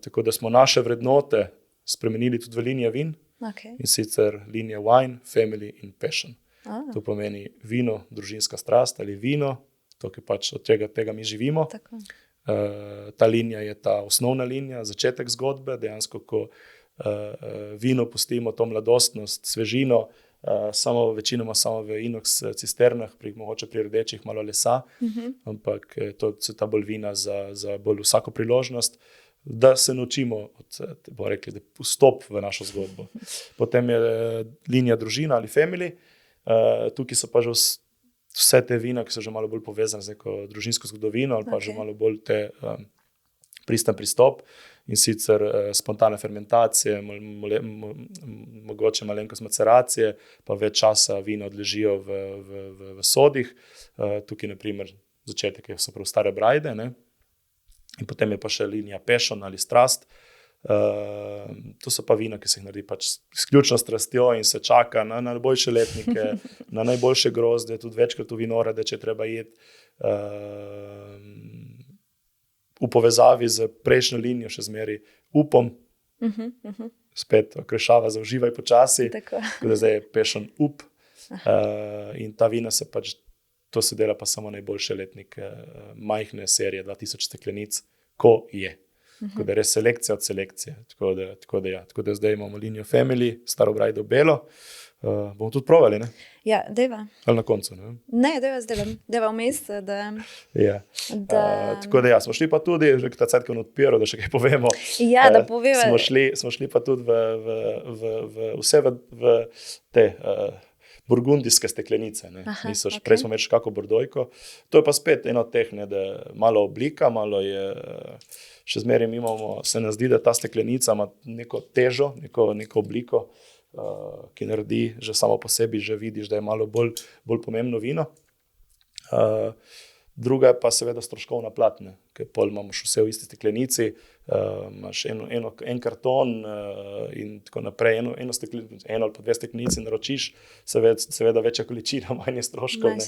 Tako da smo naše vrednote spremenili tudi v linije vin, in sicer linija Wine, Family in Passion. To pomeni vino, družinska strast ali vino, to, ki pač od tega mi živimo. Ta linija je ta osnovna linija, začetek zgodbe, dejansko, ko vino pustimo to mladostnost, svežino, večinoma samo v inox cisternah, mogoče pri rdečih malo lesa, ampak to so ta bolj vina za bolj vsako priložnost, da se naučimo bomo rekli, da vstop v našo zgodbo. Potem je linija družina ali Family, tukaj so pa že vse te vina, ki so že malo bolj povezane z neko družinsko zgodovino ali pa že malo bolj pristen pristop, in sicer spontane fermentacije, mogoče malenkost maceracije, pa več časa vina odležijo v sodih. Tukaj na primer začetek so prav Stare Brajde, ne? In potem je pa še linija Passion ali strast. To so pa vina, ki se jih naredi pač izključno strastjo in se čaka na najboljše letnike, na najboljše grozdje, tudi večkrat v vinorade, če treba jeti. V povezavi z prejšnjo linijo še zmeri upom, spet okrešava za uživaj počasi, tako da zdaj je Passion up, in ta vina se pač, to se dela pa samo najboljše letnike, majhne serije, 2000 steklenic, ko je. Tako da res selekcija od selekcije, tako da zdaj imamo linijo Family, Staro Brajdo belo, bomo tudi provali, ne? Ja, deva. Ali na koncu, ne? Ne, deva vmes, tako da smo šli pa tudi, že ta cajt, ko on odpiral, da še kaj povemo. Ja, da poveva. Smo šli pa tudi vse v te burgundijske steklenice, ne? Prej smo imeli kako bordojko. To je pa spet eno od teh, ne, da malo oblika, malo je, še zmeraj imamo, se nam zdi, da ta steklenica ima neko težo, neko obliko, ki naredi že samo po sebi, že vidiš, da je malo bolj pomembno vino. Druga je pa seveda stroškovna plat, ne, ker pol imamo še vse v isti steklenici, imaš en karton in tako naprej, eno ali pa 2 steklenici naročiš, seveda večja količina, manj je stroškov, ne.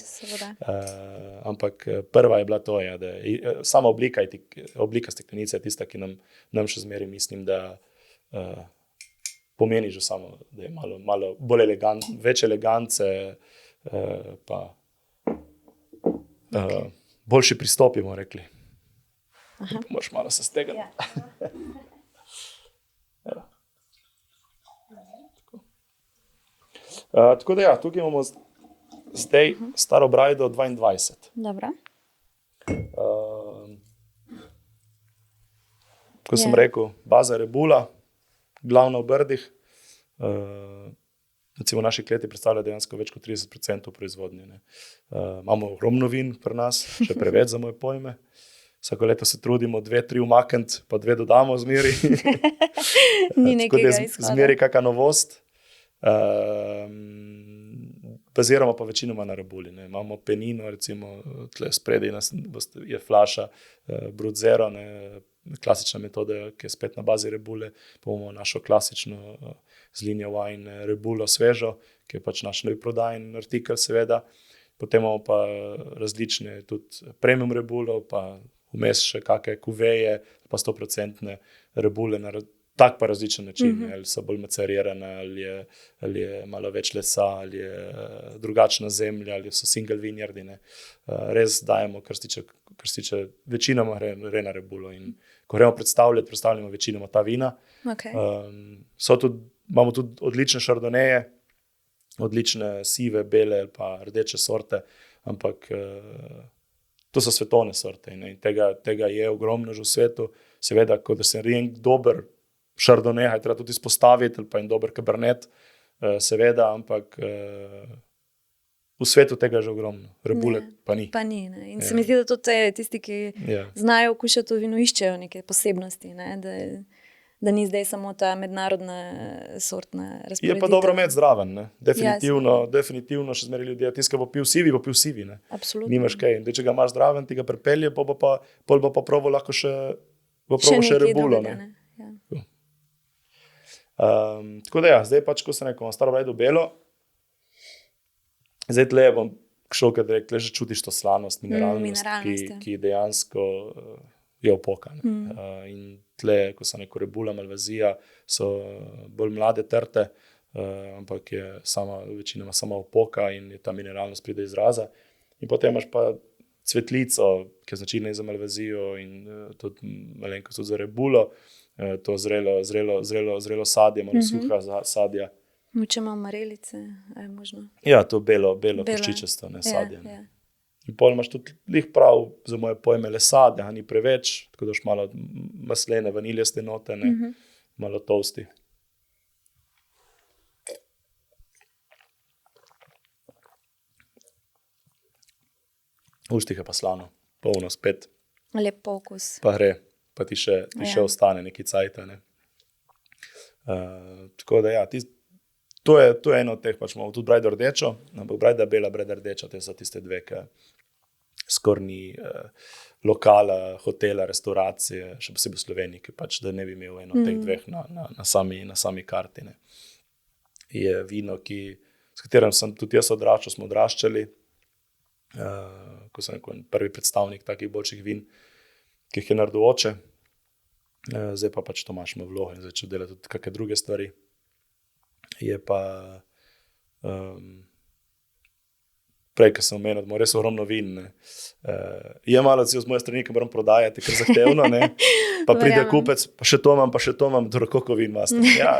Ampak prva je bila to, da sama oblika steklenice je tista, ki nam še zmeraj mislim, da pomeni že samo, da je malo bolj več elegance, pa boljši pristopi, bomo rekli. Moraš malo se stegati. Tako da ja, tukaj imamo zdaj Staro Brajdo 22. Dobro. Ko sem rekel, baza Rebula, glavna v Brdih, recimo naši kleti predstavlja dejansko več kot 30% proizvodnje, ne. Imamo ogromno vin pri nas, še preveč za moje pojme. Vsako leto se trudimo 2-3 umakniti, pa 2 dodamo zmeri. Ni nekega izhoda. Zmeri kakšna novost. Baziramo pa večinoma na Rebuli, ne. Imamo penino, recimo tle spredaj je flaša Brut Zero, ne, klasična metoda, ki je spet na bazi Rebule, pa imamo našo klasično z linije Wine Rebulo svežo, ki je pač naš novi prodajni artikel, seveda. Potem imamo pa različne tudi premium Rebulo, pa vmes še kakšne kuveje, pa 100% Rebule tak pa različen način, ali so bolj macerirane, ali je malo več lesa, ali je drugačna zemlja, ali so single vineyardi. Res dajemo, kar se tiče večinoma gre na rebulo. In ko gremo predstavljamo večinoma ta vina. Okay. Imamo tudi odlične šardoneje, odlične sive, bele ali pa rdeče sorte, ampak to so svetovne sorte in tega je ogromno že v svetu. Seveda, ko da se en dober šardonej, je treba tudi izpostaviti, ali pa en dober kabernet, seveda, ampak v svetu tega je že ogromno. Rebule pa ni. Pa ni, ne. In se mi zdi, da tudi tisti, ki znajo okušati to vino, iščejo neke posebnosti, ne? Da ni zdaj samo ta mednarodna sortna razporeditev. Je pa dobro imeti zraven, ne? Definitivno še zmeraj ljudje. Tisti, ki bo pil sivi, ne? Absolutno. Nimaš kaj. Če ga imaš zraven, ti ga pripelje, pol bo pa probo lahko še rebulo. Ne? Ja. Tako da zdaj pač, ko sem rekel, staro brajdo belo, zdaj tle bom šel, kad rekel, tle že čutiš to slanost, mineralnost, ki dejansko je opoka. In tle, ko sem rekel, rebula, malvazija, so bolj mlade trte, ampak je večinoma sama opoka in je ta mineralnost pride izraza. In potem imaš pa cvetlico, ki je značilna za malvazijo in tudi malenkost tudi za rebulo, to zrelo sadje, malo suha sadja. Če imamo marelice, je možno. Ja, to belo koščičasto, ne sadje. Ja. In pol imaš tudi prav za moje pojme lesa, da ni preveč, tako da imaš malo maslene, vaniljaste note, malo toasti. Ustih je pa slano, polno spet. Lep okus. Pa gre, pa ti še ostane neki cajt. Tako da to je eno od teh, pač imamo tudi brajdo rdečo, ampak brajda bela, brajda rdeča, te so tiste dve, ki skorni lokala, hotela, restauracije, še posebej v Sloveniji, ki pač, da ne bi imel eno od teh dveh na sami karti. Ne. Je vino, s katerim sem tudi jaz odraščal, smo odraščali, ko sem rekel, prvi predstavnik takih boljših vin, ki jih je naredil oče. Zdaj pa pač Tomaž ima vlogo in začel delati tudi kakšne druge stvari. Je pa prej, ko sem omenil, da imamo res ogromno vin. Je malo z moje strani, ki moram prodajati, ker zahtevno, ne. Pa pride kupec, pa še to imam, koliko vin imate. Ja,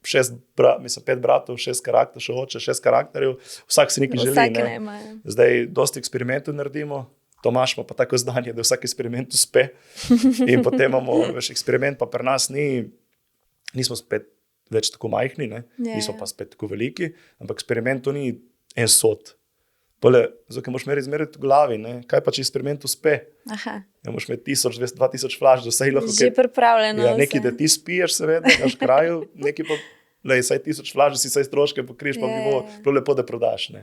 5 bratov, 6 karakterov, še hoče, 6 karakterjev, vsak si nekaj želi. Ne. Zdaj dosti eksperimentov naredimo, Tomaž ima pa tako znanje, da vsak eksperiment uspe. In potem imamo eksperiment, pa pri nas nismo spet več tako majhni, ne? Nismo pa spet tako veliki, ampak eksperiment to ni en sod. Zato moraš izmeriti v glavi, ne? Kaj pa če eksperiment uspe? Ja, moraš imeti 1000-2000 flaš, da vsaj lahko že pripravljeno. Ja, nekaj, da ti spiješ, seveda, naš kraju, nekaj pa, vsaj 1000 flaš, da si vsaj stroške pokriješ, pa bi bilo prav lepo, da prodaš, ne?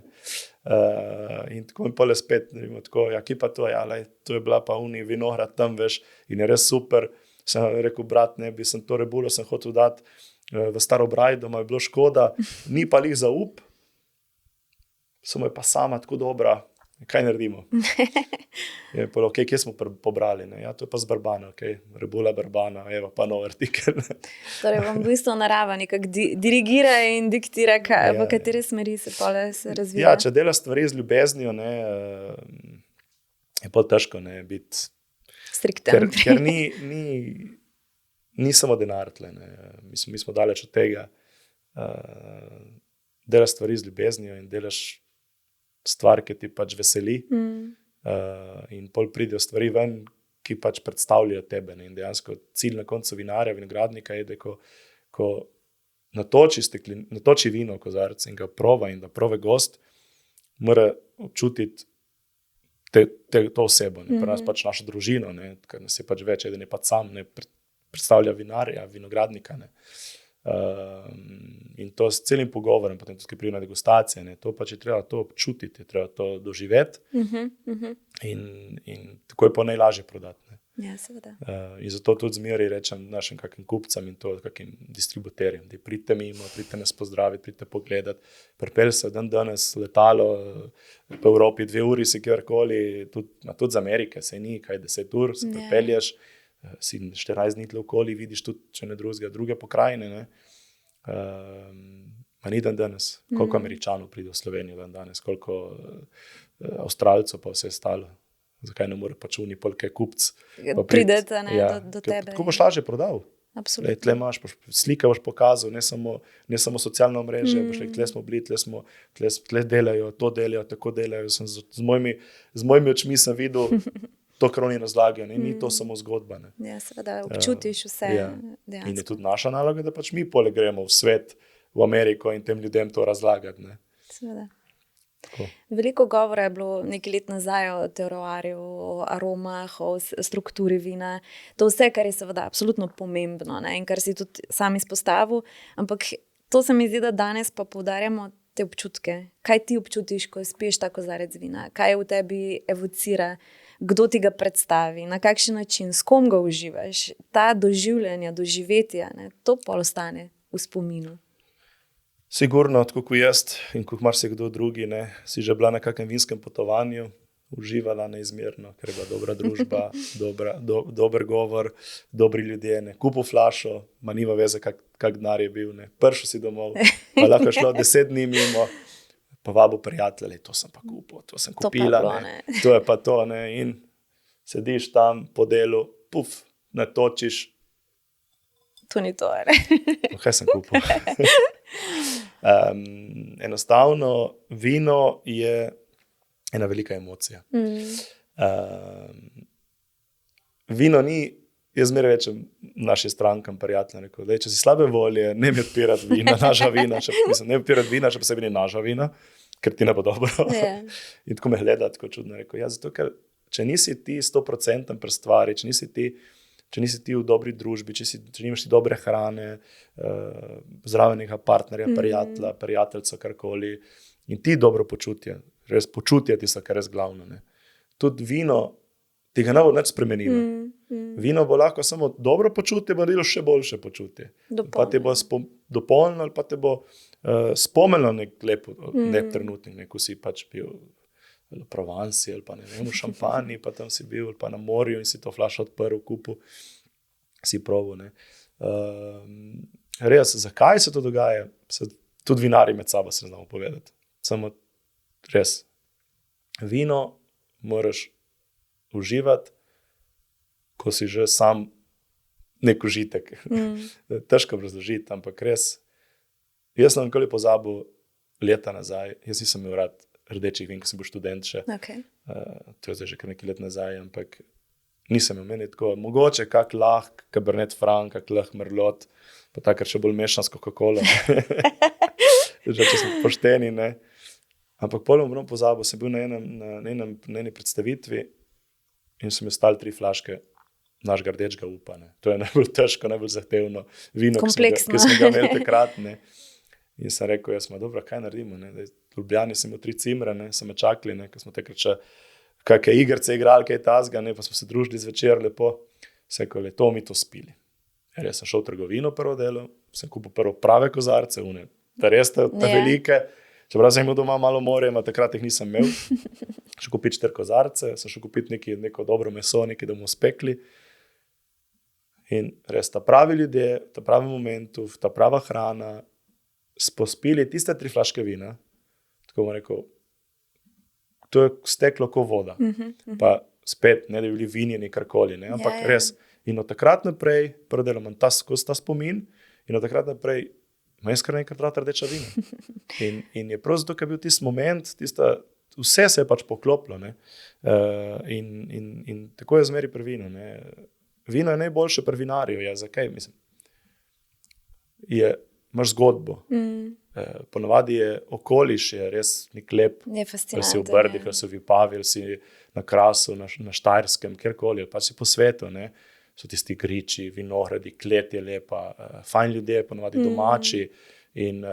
In tako in pole spet, tako, ki pa to, to je bila pa vinograd tam, veš, in je res super. Sem rekel, brat, sem to rebulo, sem hotel dati v staro brajdo, ma je bilo škoda, ni pa lih za up, samo je pa sama tako dobra, kaj naredimo? Je pa kje smo pobrali, ne? Ja, to je pa z Barbana, rebula, Barbana, evo, pa nov artikel. Torej vam v bistvu narava nekako dirigira in diktira, v katere smeri se razvija. Ja, če dela stvari z ljubeznijo, ne, je pa težko, ne, biti strikten. Ker ni samo denar tle, ne. Mi smo daleč od tega. Delaš stvari z ljubeznijo in delaš stvar, ki ti pač veseli. In pol pridejo stvari ven, ki pač predstavljajo tebe. Ne. In dejansko cilj na koncu vinarja, vinogradnika je, da ko natoči vino v kozarec in ga prova in da prove gost, mora občutiti to osebo, ne, pri nas pač našo družino, ne, ker nas je pač več, eden je pač sam, ne, predstavlja vinarja, vinogradnika, ne. In to s celim pogovorom, potem tudi pride na degustacije, ne, to pač je treba to občutiti, je treba to doživeti in tako je pa najlažje prodati, ne. Ja, seveda. In zato tudi zmeraj rečem našim kakim kupcam in to kakim distributerjem, da pridite mimo, pridite nas pozdraviti, pridite pogledati, pripelje se danes letalo po Evropi 2 uri si kjerkoli, tudi z Amerike, saj ni kaj 10 ur, se pripelješ, si 14 dni tle okoli, vidiš tudi, če ne drugega, druge pokrajine. Ne? Ni dan danes, koliko Američanov pride v Slovenijo dan danes, koliko Avstralcev pa vse stalo. Zakaj ne more pač unipolke kupc pridete do tebe. Tako boš lažje prodal. Absolutno. Tle imaš, slike boš pokazal, ne samo socialno mreže, boš rekel, tle smo bili, tle delajo, to delajo, tako delajo. Z mojimi očmi sem videl to, kar oni razlagajo, ni to samo zgodba. Ne. Ja, seveda, občutiš vse. In je tudi naša naloga, da pač mi poleg gremo v svet, v Ameriko in tem ljudem to razlagati. Ne. Seveda. Veliko govora je bilo nekaj let nazaj o teroarju, o aromah, o strukturi vina. To vse, kar je seveda absolutno pomembno, ne? In kar si tudi sam izpostavil. Ampak to se mi zdi, da danes pa poudarjamo te občutke. Kaj ti občutiš, ko spiješ ta kozarec vina? Kaj v tebi evocira? Kdo ti ga predstavi? Na kakšen način? S kom ga uživaš? Ta doživljanja, doživetja, ne? To pol ostane v spominu. Sigurno, tako kot jaz in kot marsikdo drugi, ne, si že bila na kakšnem vinskem potovanju, uživala neizmerno, ker je bila dobra družba, dober govor, dobri ljudje, ne. Kupil flašo, ma nima veze, kak denar je bil, ne. Prišel si domov, pa lahko šlo 10 dni mimo, pa vabil prijatelje, to sem pa kupil, to sem kupila, ne. To je pa to, ne. In sediš tam po delu, puf, natočiš. To ni to, ne. Kaj sem kupil? Enostavno, vino je ena velika emocija. Vino ni, jaz zmeraj rečem našim strankam, prijateljem, če si slabe volje, ne mi odpirati vina, naša vina, ne odpirati vina, še posebej ni naša vina, ker ti ne bo dobro. In tako me gleda, tako čudno rekel. Ja, zato, ker če nisi ti 100% pri stvari, če nisi ti v dobri družbi, če nimaš ti dobre hrane, zraven nekega partnerja, prijatelja, prijateljca, karkoli, in ti dobro počutje, res počutje tisto, kar je res glavno. Ne. Tudi vino ti ga ne bo nič spremenilo. Vino bo lahko samo dobro počutje, bo naredilo še boljše počutje. Pa ti bo dopolnilo, ali pa te bo spomnilo nek lep trenutnik, ko si pač bil v Provansi ali pa ne vem, v Šampanji, pa tam si bil, ali pa na morju in si to flašo odprl, kupil, si probil. Ne. Res, zakaj se to dogaja? Tudi vinari med sabo se ne znamo povedati. Samo res, vino moraš uživati, ko si že sam nek užitek. Težko razložiti, ampak res, jaz sem nikoli pozabil leta nazaj, jaz nisem imel rad rdečih vin, ko sem bil študent še. Okay. To je zdaj že kar nekaj let nazaj, ampak nisem imel meni tako. Mogoče kak lahk Cabernet Franc, kak lahk Merlot, pa takrat še bolj mešan s Coca-Cola. Že če smo pošteni, ne. Ampak potem bom pozabil, sem bil na eni predstavitvi in sem ostal 3 flaške našega rdečega upa. Ne. To je najbolj težko, najbolj zahtevno vino, ki smo ga imeli takrat. Ne. In sem rekel, jaz smo, dobro, kaj naredimo? Ne? V Ljubljani sem imel 3 cimre, ne? So me čakali, ne? Ko smo takrat še kakšne igrce igrali, kaj tazga, ne? Pa smo se družili zvečer lepo. Sem rekel, to mi to spili. Jaz sem šel v trgovino prvo delo, sem kupil prvo prave kozarce, ta res ta velike, čeprav sem imel doma malo morja, takrat jih nisem imel. Šel kupiti 4 kozarce, sem šel kupiti neko dobro meso, nekaj, da bomo spekli. In res, ta pravi ljudje, v ta pravem momentu, ta prava hrana, pospili tiste 3 flaške vina, tako bom rekel, to je steklo kot voda. Pa spet, ne da bi bili vinjeni karkoli, ne, ampak res. In od takrat naprej, prvo delo imam skozi ta spomin, in od takrat naprej imam kar nekaj rad rdeča vina. In je prav zato, ker je bil tisti moment, vse se je pač poklopilo. Ne. In tako je zmeri pri vinu. Ne. Vino je najboljše pri vinarju. Ja, zakaj? Mislim, imaš zgodbo. Ponavadi je okoliš, je res nek lep, ali si v Brdih, ali si v Vipavi, ali si na Krasu, na Štajerskem, kjerkoli, pa si po svetu, ne. So tisti griči, vinogradi, klet je lepa, fajn ljudje, ponavadi domači in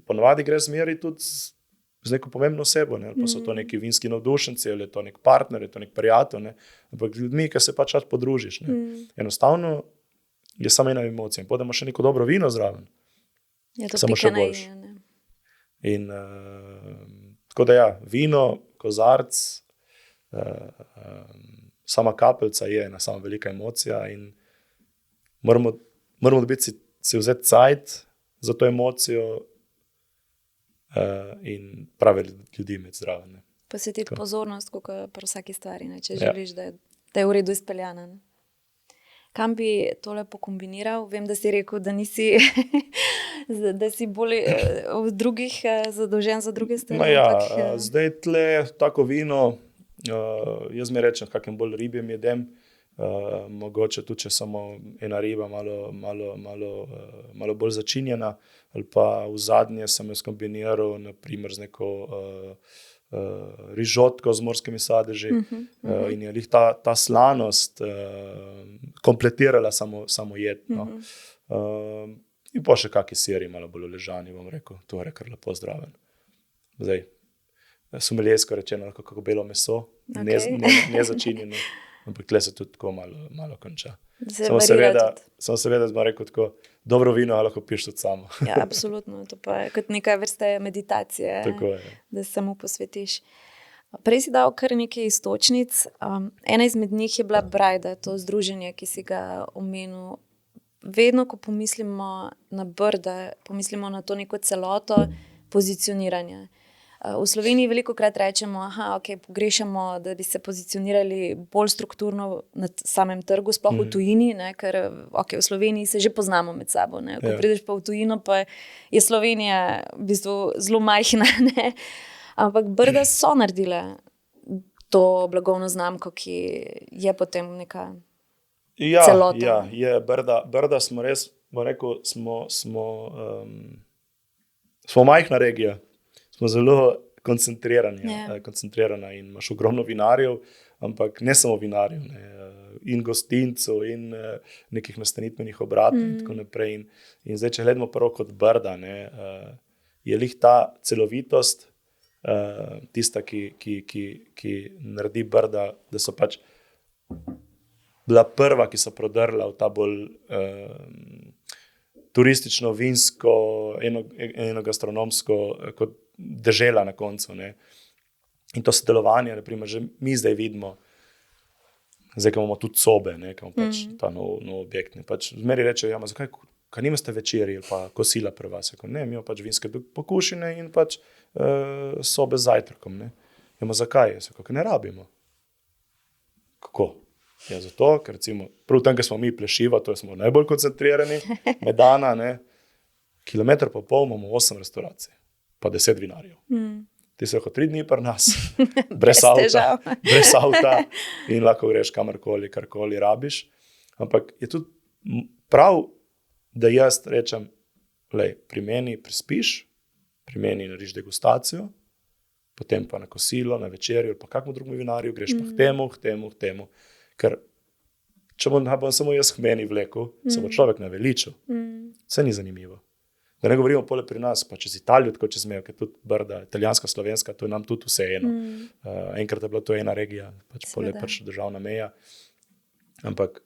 ponavadi gre zmeri tudi z neko pomembno osebo, ne. Pa so to neki vinski navdušenci, ali je to nek partner, je to nek prijatelj, ne. Ampak ljudmi, ki se pač podružiš, ne. Enostavno je samo ena emocija. In potem imaš še neko dobro vino zraven. Samo še boljš. In tako da ja, vino, kozarc, sama kapljica je ena sama velika emocija in moramo dobiti si vzeti cajt za to emocijo in prave ljudi imeti zdrave. Ne. Posvetiti pozornost, kot pri vsaki stvari, ne, če želiš, da je v redu izpeljana. Ne. Kam bi tole pokombiniral? Vem, da si rekel, da nisi da si bolj v drugih zadolžen za druge stvari. Zdaj tle tako vino, jaz mi rečem, kakem bolj ribjem jedem, mogoče tudi, če samo ena riba malo bolj začinjena, ali pa v zadnje sem jo skombiniral naprimer z neko rižotko z morskimi sadeži in je ta slanost kompletirala samo jed. No. In pa še kakšni siri, malo bolj uležani, bom rekel, to je kar lepo zdraven. Zdaj, someljejsko rečeno, kako belo meso, ne začinjeno, ampak tle se tudi tako malo konča. Samo seveda bom rekel tako, dobro vino lahko piješ tudi samo. Ja, absolutno, to pa je kot neka vrsta meditacije, tako je. Da se samo posvetiš. Prej si dal kar nekaj iztočnic, ena izmed njih je bila Brajda, to združenje, ki si ga omenil. Vedno, ko pomislimo na Brda, pomislimo na to neko celoto pozicioniranja. V Sloveniji velikokrat rečemo, pogrešamo, da bi se pozicionirali bolj strukturno na samem trgu, sploh v tujini, ne, ker v Sloveniji se že poznamo med sabo. Ne. Ko prideš pa v tujino, pa je Slovenija v bistvu zelo majhna. Ne. Ampak Brda so naredile to blagovno znamko, ki je potem neka celota. Ja, je Brda smo res, bom rekel, smo majhna regija. Smo zelo koncentrirana in imaš ogromno vinarjev, ampak ne samo vinarjev, ne, in gostincev, in nekih nastanitvenih obratov in tako naprej. In zdaj, če gledamo prvo kot Brda, ne, je lih ta celovitost tista, ki naredi Brda, da so pač bila prva, ki so prodrla v ta bolj turistično, vinsko, enogastronomsko kot dežela na koncu. Ne. In to sodelovanje, naprimer, že mi zdaj vidimo, zdaj, ko imamo tudi sobe, ne, ko imamo pač ta nov objekt. Ne, pač zmeri rečejo, zakaj nimate večerji ali pa kosila pri vas? Ne, mi imamo pač vinske pokušine in pač sobe z zajtrkom. Ne. Zakaj? Ne rabimo. Kako? Ja, zato, ker recimo, prav tam, ker smo mi plešiva, to smo najbolj koncentrirani, Medana, ne, kilometer pa pol imamo 8 restauracij, pa 10 vinarjev. Ti se lahko 3 dni pri nas, brez avta in lahko greš kamorkoli, karkoli rabiš. Ampak je tudi prav, da jaz rečem, pri meni prispiš, pri meni narediš degustacijo, potem pa na kosilo, na večerjo, pa kakmu drugemu vinarju, greš pa k temu. Ker če bom samo jaz k meni vlekel, se bo človek naveličil. Vse ni zanimivo. Da ne govorimo pole pri nas, pa čez Italijo, tako čez mejo, ker tudi Brda, italijanska, slovenska, to je nam tudi vse eno. Enkrat je bila to ena regija, pač pole pač državna meja. Ampak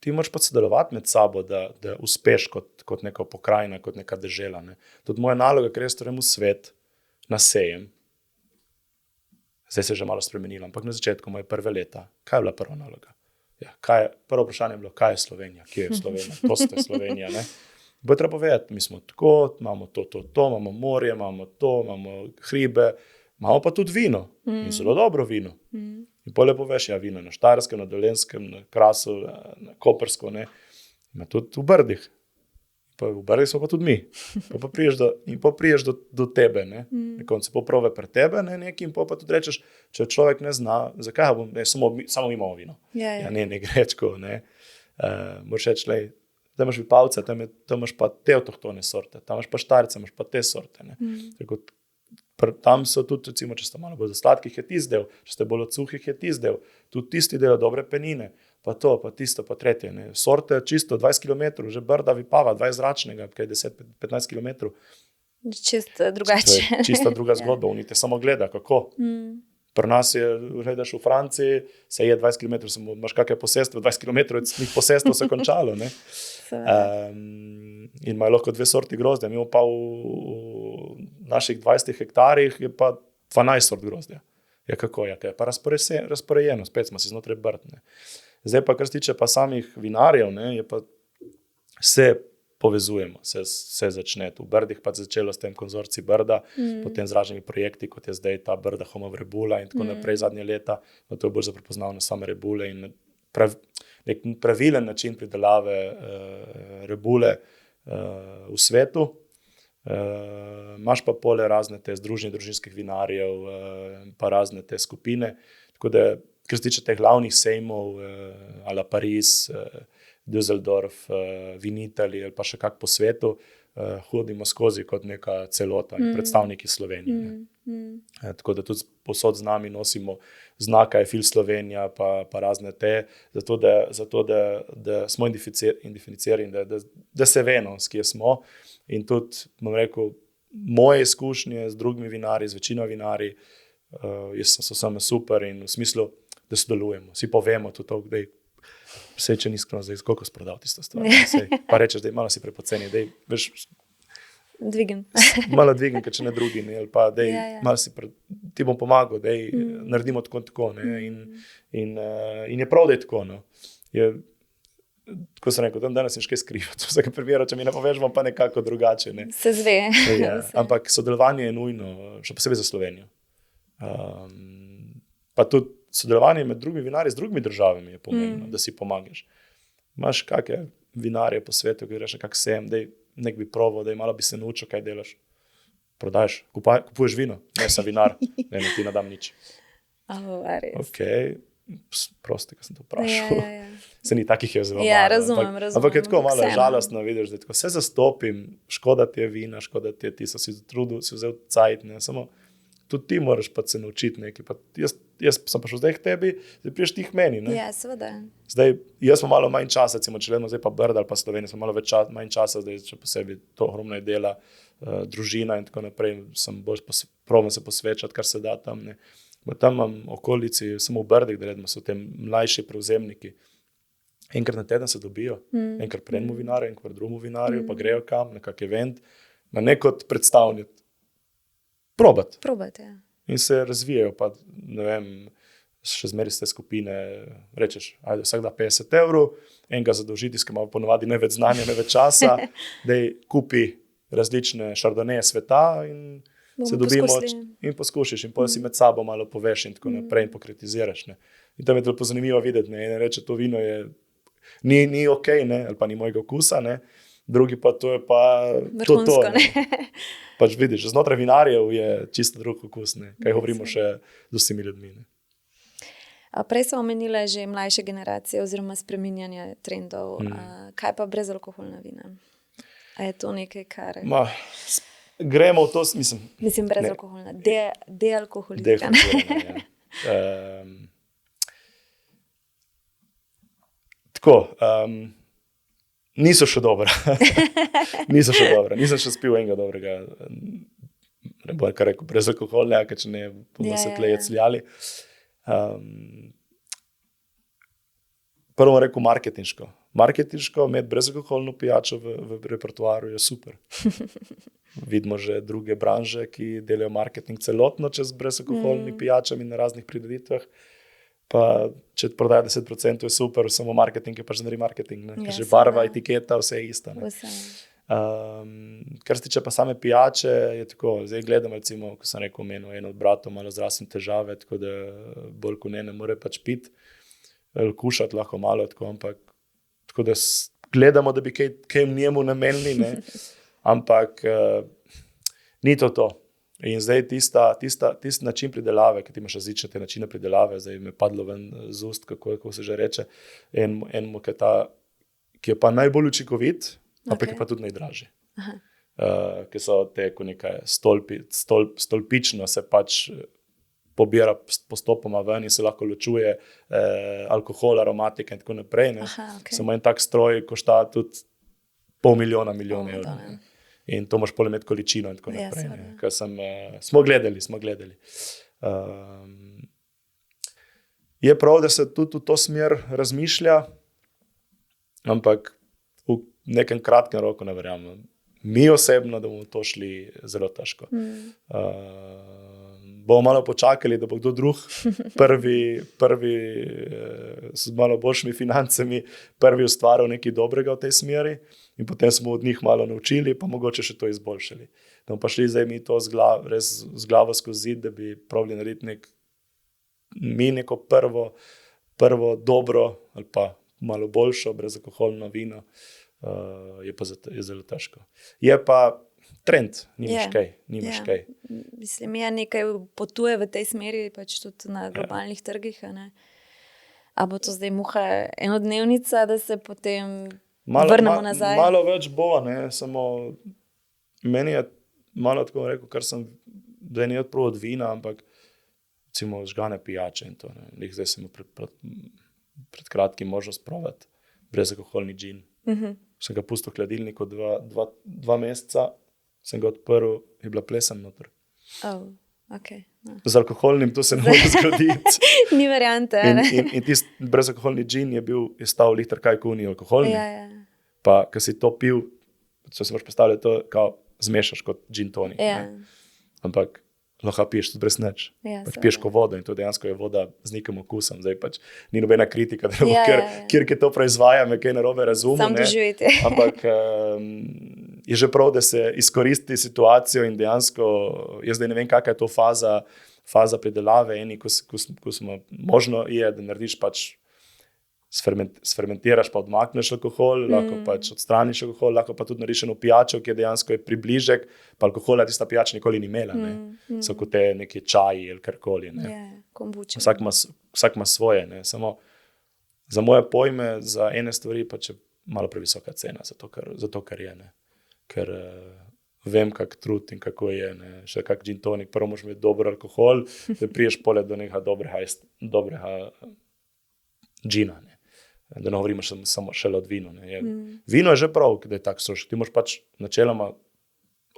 ti moraš pa sodelovati med sabo, da uspeš kot neka pokrajina, kot neka dežela. Ne. Tudi moja naloga, ker jaz torej v svet na sejem, zdaj se je že malo spremenilo, ampak na začetku moje prve leta, kaj je bila prva naloga? Ja, prvo vprašanje je bilo, kaj je Slovenija? Kje je Slovenija? To ste Slovenija, ne? Bo treba povedati, mi smo tako, imamo to, imamo morje, imamo to, imamo hribe, imamo pa tudi vino. In zelo dobro vino. In potem poveš, ja, vino na Štajerskem, na Dolenjskem, na Krasu, na Kopersku, ne? Ima tudi v Brdih. V Brdih smo pa tudi mi. Pa priješ do tebe, ne? Na koncu poprove pri tebe, ne, nekaj, in pa tudi rečeš, če človek ne zna, zakaj bom, ne, samo mi imamo vino. Ja, ne gre tako, ne. Moraš reči, tam imaš Vipavce, tam imaš pa te avtohtone sorte, tam imaš pa Štajerce, imaš pa te sorte, ne. Tam so tudi, recimo, če ste malo bolj sladkih, je tisti del, če ste bolj od suhih, je tisti del, tudi tisti del dobre penine, pa to, pa tisto, pa tretje, ne. Sorte čisto 20 km, že Brda, Vipava, 20 zračnega, kaj 10-15 km. Čisto drugače. Čista druga zgodba, unite samo gleda, kako. Pri nas je, gledaš v Franciji, se je 20 km, imaš kakšne posestvo, 20 km, njih posestvo se končalo, ne. In imajo lahko 2 sorti grozdja, mi pa v naših 20 hektarjih je pa 12 sort grozdja. Ja, kako je, pa razporejeno, spet smo si znotraj Brd. Ne. Zdaj pa, kar se tiče pa samih vinarjev, ne, je pa se povezujemo, se začne. V Brdih pa začelo s tem konzorcij Brda, potem z raznimi projekti, kot je zdaj ta Brda Home Rebula in tako naprej zadnje leta, no, to je bolj za prepoznavne same rebule in nek pravilen način pridelave rebule v svetu. Imaš pa pole razne te združenje družinskih vinarjev, pa razne te skupine, tako da, kar se tiče teh glavnih sejmov, ala Pariz, Düsseldorf, Vinitelj ali pa še kak po svetu, hodimo skozi kot neka celota in predstavniki Slovenije. Tako da tudi posod z nami nosimo znaka je Fil Slovenija, pa razne te, zato da smo identificirani, da se vemo, s kje smo. In tudi, bom rekel, moje izkušnje z drugimi vinarji, z večino vinarji, so same super in v smislu, da sodelujemo. Vsi povemo tudi to, da vse, če ni iskreno, zdaj koliko sprodal tisto stvar. Pa rečeš, da malo si prepoceni, da veš, dvigem. malo dvigem, ker če ne drugi, ne, ali pa da malo ti bom pomagal, da naredimo tako, ne, in je prav, da je tako, no. Tako sem rekel, tam danes nič kaj skrivati, vsake primero, če mi ne poveš, bom pa nekako drugače. Ne. Se zve. Ampak sodelovanje je nujno, še posebej za Slovenijo. Pa tudi sodelovanje med drugimi vinarji z drugimi državami je pomembno, da si pomagaš. Imaš kakšne vinarje po svetu, ki greš nekak sem, da nek bi proval, da malo bi se naučil, kaj delaš. Prodajaš, kupuješ vino, ne sem vinar, ne ti nadam nič. Ok, prosti, ko sem to vprašal. Se ni takih je zelo malo. Razumem. Ampak je tako malo žalostno, vidiš, da tako vse zastopim, škoda ti je vina, škoda ti je, ti so si trudil, si vzel cajt, ne, samo tudi ti moraš pa se naučiti nekaj. Pa jaz sem prišel zdaj k tebi, zdaj priješ ti k meni. Ne? Ja, seveda. Zdaj, jaz sem malo manj časa, recimo, če gledamo zdaj pa Brda ali pa Slovenija, sem malo manj časa, zdaj še posebej to ogromno je dela, družina in tako naprej, sem bolj probam se posvečati, kar se da tam. Ne? Tam imam okolici, samo v Brdih, da redimo, so tem mlajši prevzemniki. Enkrat na teden se dobijo, enkrat pri enemu vinarju, enkrat pri drugemu vinarju, pa grejo kam, nekak event, na neko predstavnik. Probati, ja. In se razvijajo, pa ne vem, še zmeri z te skupine, rečeš, ajde, vsak da 50 €, enega zadolžiti, ki ima ponovadi ne več znanja, ne več časa, da kupi različne šardoneje sveta in se dobimo in poskušiš in potem si med sabo malo poveš in tako naprej in pokritiziraš. Ne. In tam je to zanimivo videti, ne. En reče, to vino je, ni okej, ne, ali pa ni mojega okusa, ne. Drugi pa to je pa vrhunsko, to, ne. Pač vidiš, znotraj vinarjev je čisto drug okus, ne. Kaj govorimo še z vsemi ljudmi. Ne. Prej so omenile že mlajše generacije oziroma spreminjanje trendov. Kaj pa brezalkoholna vina? A je to nekaj, kar... Gremo v to, mislim brezalkoholna, dealkoholizirana. Tako, niso še dobra. Nisem še spil enega dobrega, ne bo kar rekel, brezalkoholnega, ker če ne bomo se tleje cljali. Prvo rekel marketinško. Marketinško imeti brezalkoholno pijačo v repertoarju je super. Vidimo že druge branže, ki delajo marketing celotno čez brezalkoholni pijačami na raznih prireditvah. Pa če prodaja 10% je super, samo marketing je pač zanari marketing. Ne? Že barva, etiketa, vse je isto. Kar se tiče pa same pijače, je tako, zdaj gledam recimo, ko sem rekel, omenil en od bratov, malo zdravstvene težave, tako da bolj ko ne more pač piti, kušati lahko malo, ampak tako da gledamo, da bi kaj njemu namenili, ne? Ampak ni to. In zdaj tisti način pridelave, ki ti imaš različne te načine pridelave, zdaj mi je padlo ven z ust, kako se že reče, enemu, ki je pa najbolj učinkovit, ampak je pa tudi najdražji. Ki so te, ko nekaj stolpično se pač pobira postopoma ven in se lahko ločuje alkohol, aromatika in tako naprej. Samo en tak stroj košta tudi $500,000 evrov. In to moraš pol imeti količino in tako naprej. Ker smo gledali. Je prav, da se tudi v to smer razmišlja, ampak v nekem kratkem roku ne verjamem. Mi osebno, da bomo to šli zelo težko. Bomo malo počakali, da bo kdo drug prvi s malo boljšimi financami, prvi ustvaril nekaj dobrega v tej smeri in potem smo od njih malo naučili, pa mogoče še to izboljšali. Da bomo pa šli zdaj mi to res z glavo skozi zid, da bi probali narediti neko prvo dobro ali pa malo boljšo, brezalkoholno vino, je zelo težko. Je pa trend, nimaš kaj. Mislim, nekaj potuje v tej smeri, pač tudi na globalnih trgih. A bo to zdaj muha enodnevnica, da se potem vrnemo nazaj? Malo več bo, samo meni je malo tako rekel, kar sem, da ni odprl od vina, ampak recimo žgane pijače in to. Zdaj sem pred kratkim možnost provati brezalkoholni džin. Sem ga pustil v hladilniku 2 meseca, sem ga odprl, je bila plesen noter. Okay. Z alkoholnim to se ne more zgoditi. Ni variante. In tisti brezalkoholni džin je stal liter kajkuni alkoholni. Pa, ko si to pil, če se moraš predstavljati, to kao zmešaš kot džin tonik. Ampak lahko piješ tudi brez nič. Piješ ko vodo in to dejansko je voda z nekim okusom. Zdaj pač ni nobena kritika, da bo kjer to proizvaja, me kaj narobe razumem. Sam doživeti. Ampak je že prav, da se izkoristi situacijo in dejansko, jaz zdaj ne vem, kakva je to faza pridelave, ko smo možno je, da narediš pač sfermentiraš pa odmakneš alkohol, lahko pač odstraniš alkohol, lahko pa tudi narediš eno pijačo, ki je dejansko približek, pa alkohola tista pijača nikoli ni imela. So kot te neki čaji ali karkoli. Vsak ima svoje. Samo za moje pojme, za ene stvari pač je malo previsoka cena, zato ker je. Ker vem, kak trud in kako je. Še kak gin tonik, prvo moraš imeti dober alkohol, da priješ poleg do nekega dobrega džina. Da ne govorimo samo šele od vino. Vino je že prav, da je tak strošek. Ti moraš pač načeloma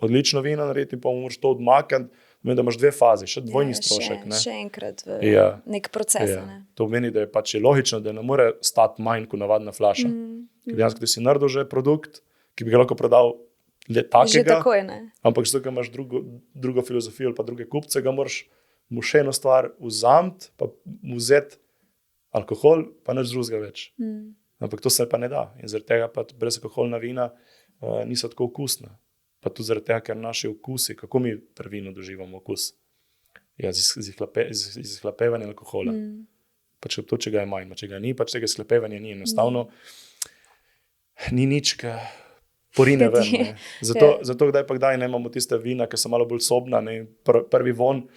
odlično vino narediti in pa moraš to odmakniti, da imaš 2 fazi, še dvojni strošek. Še enkrat v nek proces. To pomeni, da je pač logično, da ne more stati manj kot navadna flaša. Dejansko ti si naredil že produkt, ki bi ga lahko prodal takega, ampak zato, ker imaš drugo filozofijo ali pa druge kupce, ga moraš mu še eno stvar vzameti, pa mu vzeti alkohol, pa nič drugega več. Ampak to se pa ne da. In zaradi tega pa brezalkoholna vina niso tako okusna. Pa tudi zaradi tega, ker naši okusi, kako mi pri vinu doživamo okus? Z izhlapevanjem alkohola. Pač to, če ga je manj, če ga ni, pač tega izhlapevanja ni. Enostavno ni nič, ki porine ven. Zato kdaj pa kdaj ne imamo tiste vina, ki so malo bolj sobna, prvi von,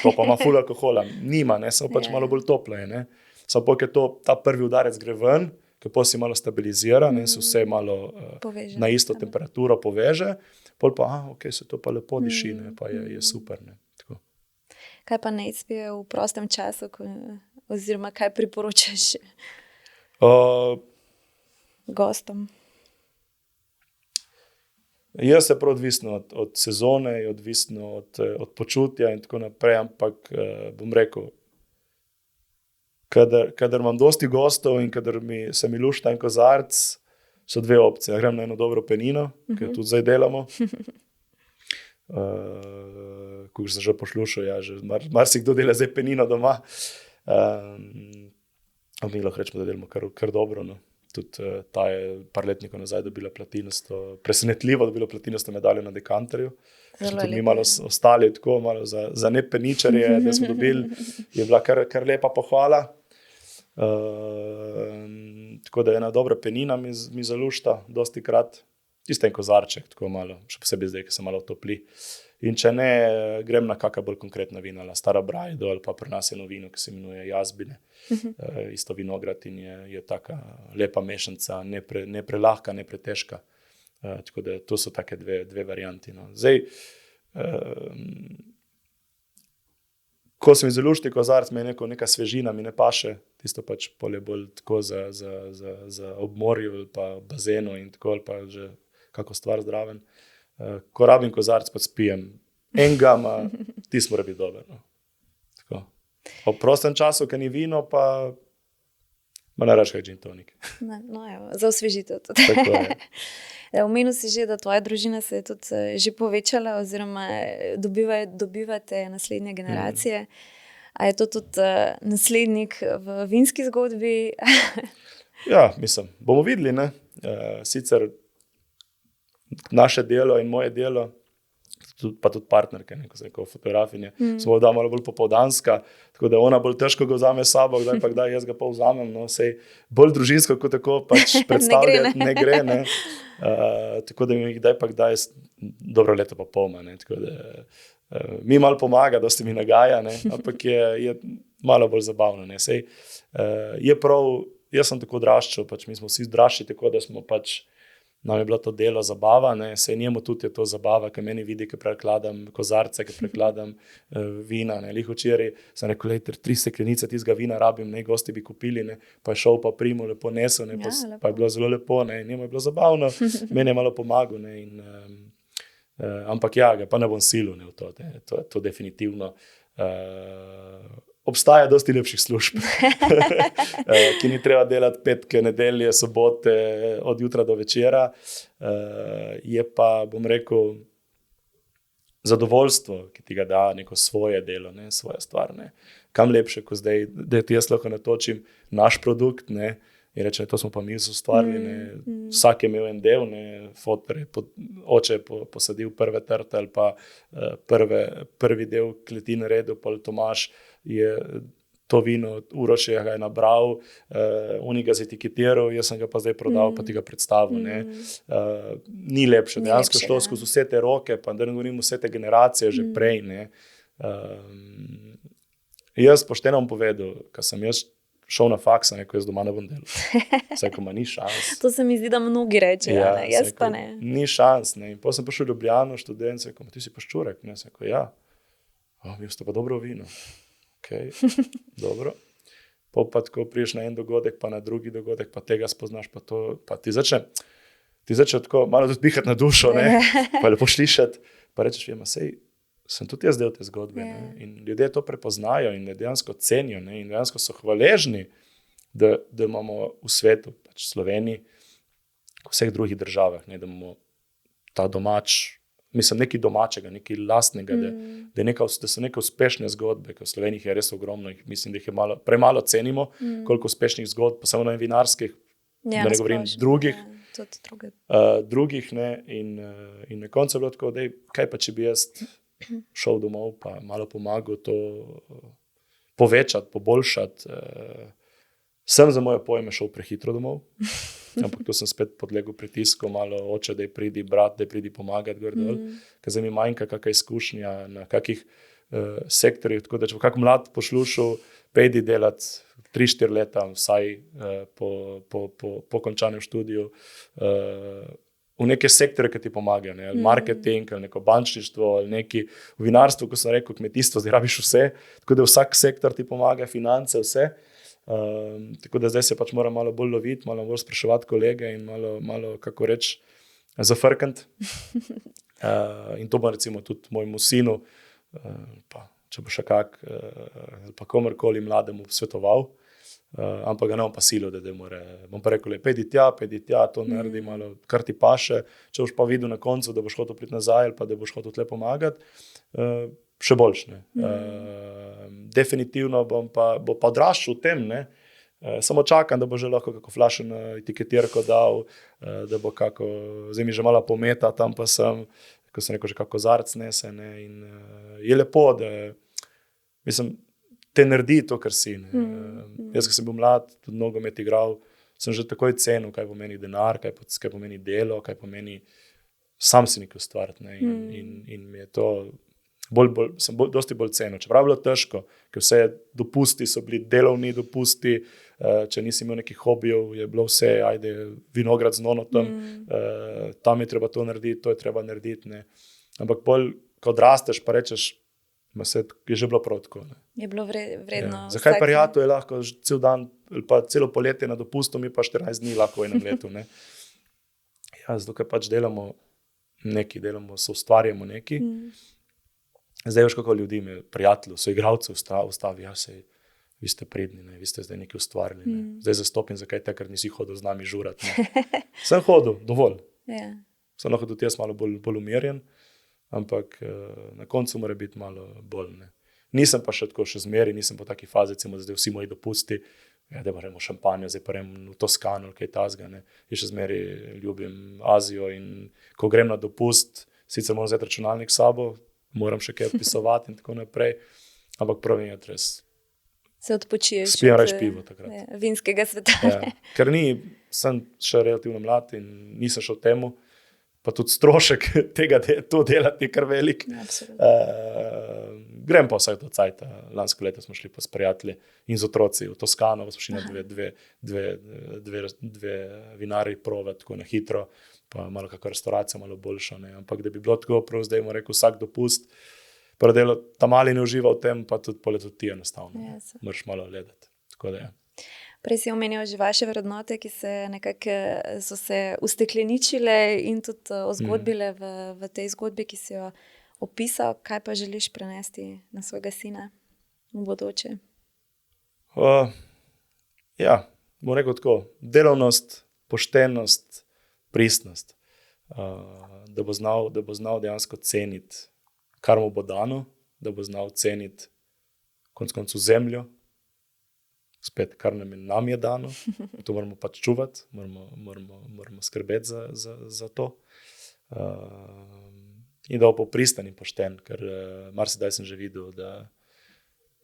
to pa ima ful alkohola. Nima, samo pač malo bolj toplo je. Samo pa, ker ta prvi udarec gre ven, ker pa si malo stabilizira, se vse malo na isto temperaturo poveže, pol pa, se to pa lepo diši, pa je super. Tako. Kaj pa ne izpije v prostem času, oziroma kaj priporočaš gostom? Jaz se prav odvisno od sezone, je odvisno od počutja in tako naprej, ampak bom rekel, kadar imam dosti gostov in kadar se mi lušta en kozarc, so 2 opcije. Grem na eno dobro penino, ki jo tudi zdaj delamo. Ko sem že poslušal, že marsikdo dela zdaj penino doma. Mi lahko rečemo, da delamo kar dobro. Tudi ta je par letnikov nazaj dobila platinasto, presenetljivo dobila platinasto medaljo na dekanterju. Tudi mi malo ostali tako, malo za nepeničarje, da smo dobili, je bila kar lepa pohvala. Tako da ena dobra penina mi zalušta dosti krat. Tiste en kozarček, tako malo, še posebej zdaj, ki se malo topli. In če ne, grem na kakšna bolj konkretna vina, Stara Brajdo ali pa pri nas eno vino, ki se imenuje Jazbine. Isto vinograd in je taka lepa mešanica, ne prelahka, ne pretežka. Tako da to so take dve varianti. Zdaj, ko se mi zalušti kozarc, me je neka svežina, mi ne paše, tisto pač polje bolj tako za obmorju ali pa bazenu in tako, ali pa že kako stvar zdraven. Ko rabim kozarc, pa spijem enega, tisto mora biti dober. Tako. V prostem času, ker ni vino, pa Ma ne rač kaj gin tonik. No, evo, za osvežitev tudi. Tako je. Omenil si že, da tvoja družina se je tudi že povečala oziroma dobivate naslednje generacije. A je to tudi naslednik v vinski zgodbi? Ja, mislim, bomo videli, ne. Sicer naše delo in moje delo, pa tudi partnerke, ko se rekel fotografinje, smo da malo bolj popoldanska, tako da ona bolj težko ga vzame s sabo, kdaj jaz ga pa vzamem, no, sej bolj družinsko kot tako pač predstavljati ne gre, ne. Tako da mi kdaj dobro leto pa pol, ne, tako da mi malo pomaga, dosti mi nagaja, ne, ampak je malo bolj zabavno, ne, sej je prav, jaz sem tako odraščal, pač mi smo vsi odraščali tako, da smo pač, nam je bilo to delo zabava, ne, sej njemu tudi je to zabava, ker meni vidi, ker prekladam kozarce, ker prekladam vina, ne, lih včeraj sem rekel, 3 steklenice tistega vina rabim, ne, gosti bi kupili, ne, pa je šel pa primo, lepo nesel, ne, pa je bilo zelo lepo, ne, njemu je bilo zabavno, meni je malo pomagal, ne, in ampak ja, ga pa ne bom silil, ne, v to, ne, to definitivno. Obstaja dosti lepših služb, ki ni treba delati petke, nedelje, sobote, od jutra do večera. Je pa, bom rekel, zadovoljstvo, ki ti ga da neko svoje delo, ne, svoja stvar, ne. Kam lepše, kot zdaj, da ti jaz lahko natočim naš produkt, ne, in reče, to smo pa mi ustvarili, ne. Vsak je imel en del, ne, fotor je oče posadil prve trte ali pa prvi del kleti naredil, pol Tomaž je to vino, Uroš je ga je nabral, oni ga zetiketiral, jaz sem ga pa zdaj prodal, pa ti ga predstavil, ne. Ni lepše, dejansko šlo skozi vse te roke, pa da ne govorim vse te generacije že prej, ne. Jaz pošteno bom povedal, ko sem jaz šel na faks, rekel, jaz doma ne bom delal. Saj, ko ma ni šans. To se mi zdi, da mnogi rečejo, ja, ne, jaz pa ne. Ni šans, ne, in potem sem prišel v Ljubljano, študent, sem rekel, ti si pa Ščurek, ne, sem rekel, ja. Vi ste pa dobro vino. Okay, dobro. Pa tako priješ na en dogodek, pa na drugi dogodek, pa tega spoznaš, pa to, pa ti začne tako malo tudi pihati na dušo, ne, pa lepo slišati, pa rečeš, vema, sej, sem tudi jaz del te zgodbe, ne, in ljudje to prepoznajo in dejansko cenijo, ne, in dejansko so hvaležni, da imamo v svetu, pač Sloveniji, v vseh drugih državah, ne, da imamo ta domač, mislim, nekaj domačega, nekaj lastnega, da so neke uspešne zgodbe, ker v Sloveniji je res ogromno, mislim, da jih je premalo cenimo, koliko uspešnih zgodb, pa samo na vinarskih, da ne govorim drugih, ne, in na koncu je bilo tako, dej, kaj pa, če bi jaz šel domov, pa malo pomagal to povečati, poboljšati. Sem za moje pojme šel prehitro domov, ampak to sem spet podlegel pritisku, malo oče, da je pridi brat, da je pridi pomagati gor dol, ker zdaj mi manjka kakšna izkušnja na kakih sektorjih, tako da če bo kak mlad poslušal, pejdi delati 3-4 leta vsaj po končanem študiju, v neke sektore, ki ti pomagajo, ne, ali marketing, ali neko bančništvo, ali neki v vinarstvu, ko sem rekel, kmetijstvo, zdaj rabiš vse, tako da vsak sektor ti pomaga, finance, vse. Tako da zdaj se pač moram malo bolj loviti, malo bolj spraševati kolege in malo kako reči, zafrkant. In to bo recimo tudi mojemu sinu, pa če bo še kak, pa komorkoli mlademu svetoval, ampak ga ne bom pa silil, da more, bom pa rekel, pejdi tja, to naredi malo, kar ti paše, če boš pa videl na koncu, da boš hotel priti nazaj ali pa da boš hotel tle pomagati, še boljš, ne. Definitivno bo pa odraščal v tem, ne. Samo čakam, da bo že lahko kako flašen etiketirko dal, da bo kako, zdaj mi že malo pometa, tam pa sem, ko sem rekel, že kako kozarc nese, ne, in je lepo, da, mislim, te naredi to, kar si, ne. Jaz, ko sem bil mlad, tudi nogomet igral, sem že takoj cenil, kaj pomeni denar, kaj pomeni delo, kaj pomeni sam si nekaj ustvariti, ne, in mi je to sem dosti bolj cenil, čeprav je bilo težko, ker vse dopusti so bili delovni dopusti, če nisi imel nekih hobijev, je bilo vse, ajde, vinograd z nonotom, tam je treba to narediti, to je treba narediti, ne. Ampak bolj, ko odrasteš, pa rečeš, je že bilo prav tako, ne. Je bilo vredno. Ja. Zakaj pa Rijatu je lahko cel dan, ali pa celo poletje na dopustu, mi pa 14 dni lahko v enem letu, ne. Ja, zato, ker pač delamo, soustvarjamo nekaj. Zdaj veš, kako ljudi, prijateljev, soigralcev ustavi, ja, sej, vi ste pridni, ne? Vi ste zdaj nekaj ustvarili. Ne? Zdaj zastopim, zakaj takrat nisi hodil z nami žurati. Sem hodil, dovolj. Ja. Sem lahko tudi jaz malo bolj umirjen, ampak na koncu mora biti malo bolj. Ne? Nisem pa še tako še zmeri, nisem po taki fazi, recimo, da zdaj vsi moji dopusti, da gremo v Šampanjo, zdaj pa gremo v Toskano, kaj tazga. Jaz še zmeri ljubim Azijo in ko grem na dopust, sicer moram vzeti računalnik s sabo, moram še kaj odpisovati in tako naprej, ampak pravim je res. Se odpočiješ. Spijem reč pivo takrat. Ja, vinskega sveta. Ja, ker sem še relativno mlad in nisem šel temu, pa tudi strošek tega to delati je kar velik. Grem pa vsaj do cajta. Lansko leto smo šli pa s prijatelji in z otroci v Toskano, smo šli na dve vinarji provat, tako na hitro, pa malo kakšna restauracija, malo boljša. Ne? Ampak da bi bilo tako prav, zdaj mu rekel vsak dopust, predelo ta mali ne uživa v tem, pa tudi polet ti enostavno. Yes. Moraš malo gledati. Tako da je. Prej si omenil že vaše vrednote, ki so se ustekleničile in tudi ozgodbile v tej zgodbi, ki si jo opisal. Kaj pa želiš prenesti na svojega sina v bodoče? Ja, bom rekel tako. Delovnost, poštenost, pristnost. Da bo znal dejansko ceniti, kar mu bo dano, da bo znal ceniti konec koncev zemljo, spet, kar nam je dano. To moramo pač čuvati, moramo skrbeti za to. In da bo pristan in pošten, ker marsikdaj sem že videl, da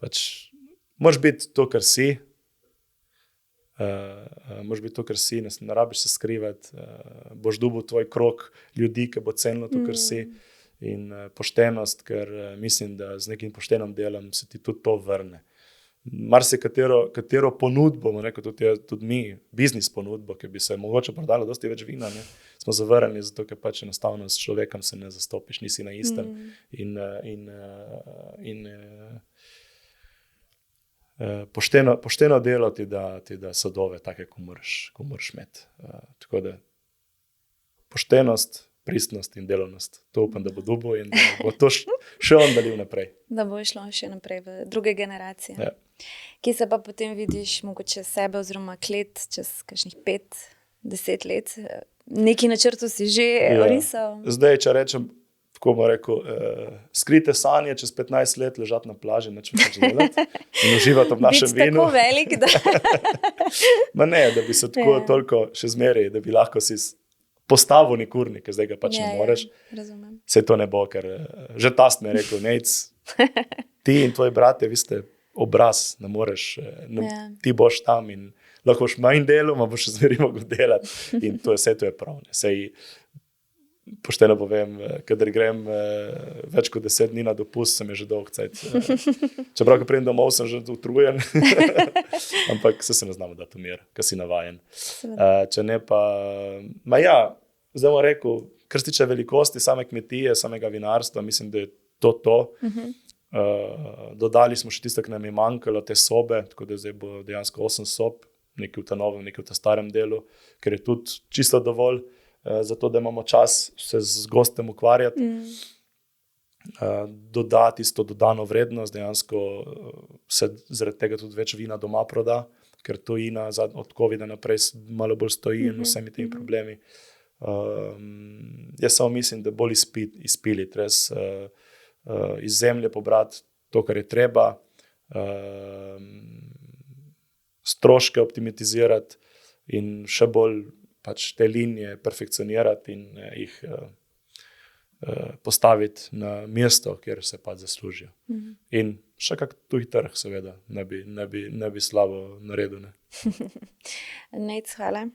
pač moraš biti to, kar si, ne rabiš se skrivati, boš dobil tvoj krog ljudi, ki bo cenilo to, kar si. In poštenost, ker mislim, da z nekim poštenim delom se ti tudi to vrne. Katero ponudbo, tudi mi, biznis ponudbo, ki bi se mogoče prodalo dosti več vina, ne, smo zavrnili, zato ker pač enostavno s človekom se ne zastopiš, nisi na istem. Pošteno delo ti da sadove, take, ko moraš imeti. Tako da poštenost, pristnost in delovnost. To upam, da bo dobil in da bo to še on dalil naprej. Da bo šlo še naprej v druge generacije. Ja. Kje se pa potem vidiš mogoče sebe oziroma klet čez kakšnih 5-10 let? Neki načrtu si že orisal? Zdaj, če rečem, tako bom rekel, skrite sanje čez 15 let ležati na plaži, neč več delati in uživati v našem vinu. Biti tako velik, da... Ma ne, da bi se tako toliko še zmeri, da bi lahko si postavil nek urnik, ker zdaj ga pač ne moreš. Razumem. Saj to ne bo, ker že tast mi je rekel, Nejc, ti in tvoji bratje, vi ste obraz, ne moreš, ti boš tam in lahko boš manj delal, ma boš še zmeri mogel delati in vse to je prav. Sej pošteno povem, kadar grem več kot 10 dni na dopust, sem je že dolg cajt. Čeprav, ko pridem domov, sem že utrujen, ampak se ne znamo dati mir, ker si navajen. Če ne pa, zdaj bom rekel, kar se tiče velikosti same kmetije, samega vinarstva, mislim, da je to. Dodali smo še tisto, ki nam je manjkalo, te sobe, tako da zdaj bo dejansko 8 sob, nekaj v ta novem, nekaj v ta starem delu, ker je tudi čisto dovolj, zato da imamo čas se z gostem ukvarjati. Dodati isto dodano vrednost, dejansko se zaradi tega tudi več vina doma proda, ker tujina od COVID-a naprej malo bolj stoji in vsemi temi problemi. Jaz samo mislim, da bolj izpiliti, res iz zemlje pobrati to, kar je treba, stroške optimizirati in še bolj pač te linije perfekcionirati in jih postaviti na mesto, kjer se pač zaslužijo. In še kak tuj trg, seveda, ne bi slabo naredil. Nejc, hvala.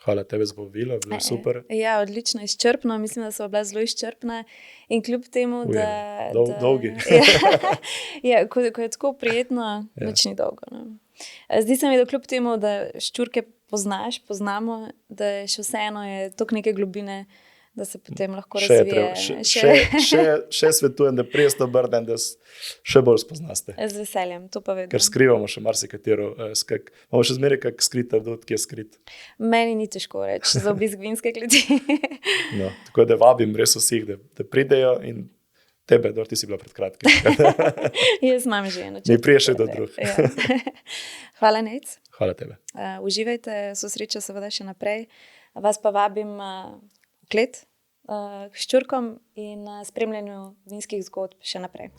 Hvala tebi za povabilo, bilo je super. Ja, odlično, izčrpno, mislim, da so bila zelo izčrpna in kljub temu, dolgi. Ko je tako prijetno, nič ni dolgo. No. Zdi se mi, da kljub temu, da ščurke poznamo, da še vseeno je toliko neke globine, da se potem lahko razvije. Še svetujem, da prijest obrnem, da še bolj spoznaste. Z veseljem, to pa vedno. Ker skrivamo še marsikatero, imamo še zmeraj kak skrit rdut, ki je skrit. Meni ni težko reči, za obisk vinske kleti. No, tako da vabim res vseh, da pridejo in Tebe, Dor, ti si bila pred kratkim. Jaz imam že eno. Mi prije še do drug. Ja. Hvala, Nec. Hvala tebe. Uživajte, so sreča seveda še naprej. Vas pa vabim v klet k ščurkom in spremljanju vinskih zgodb še naprej.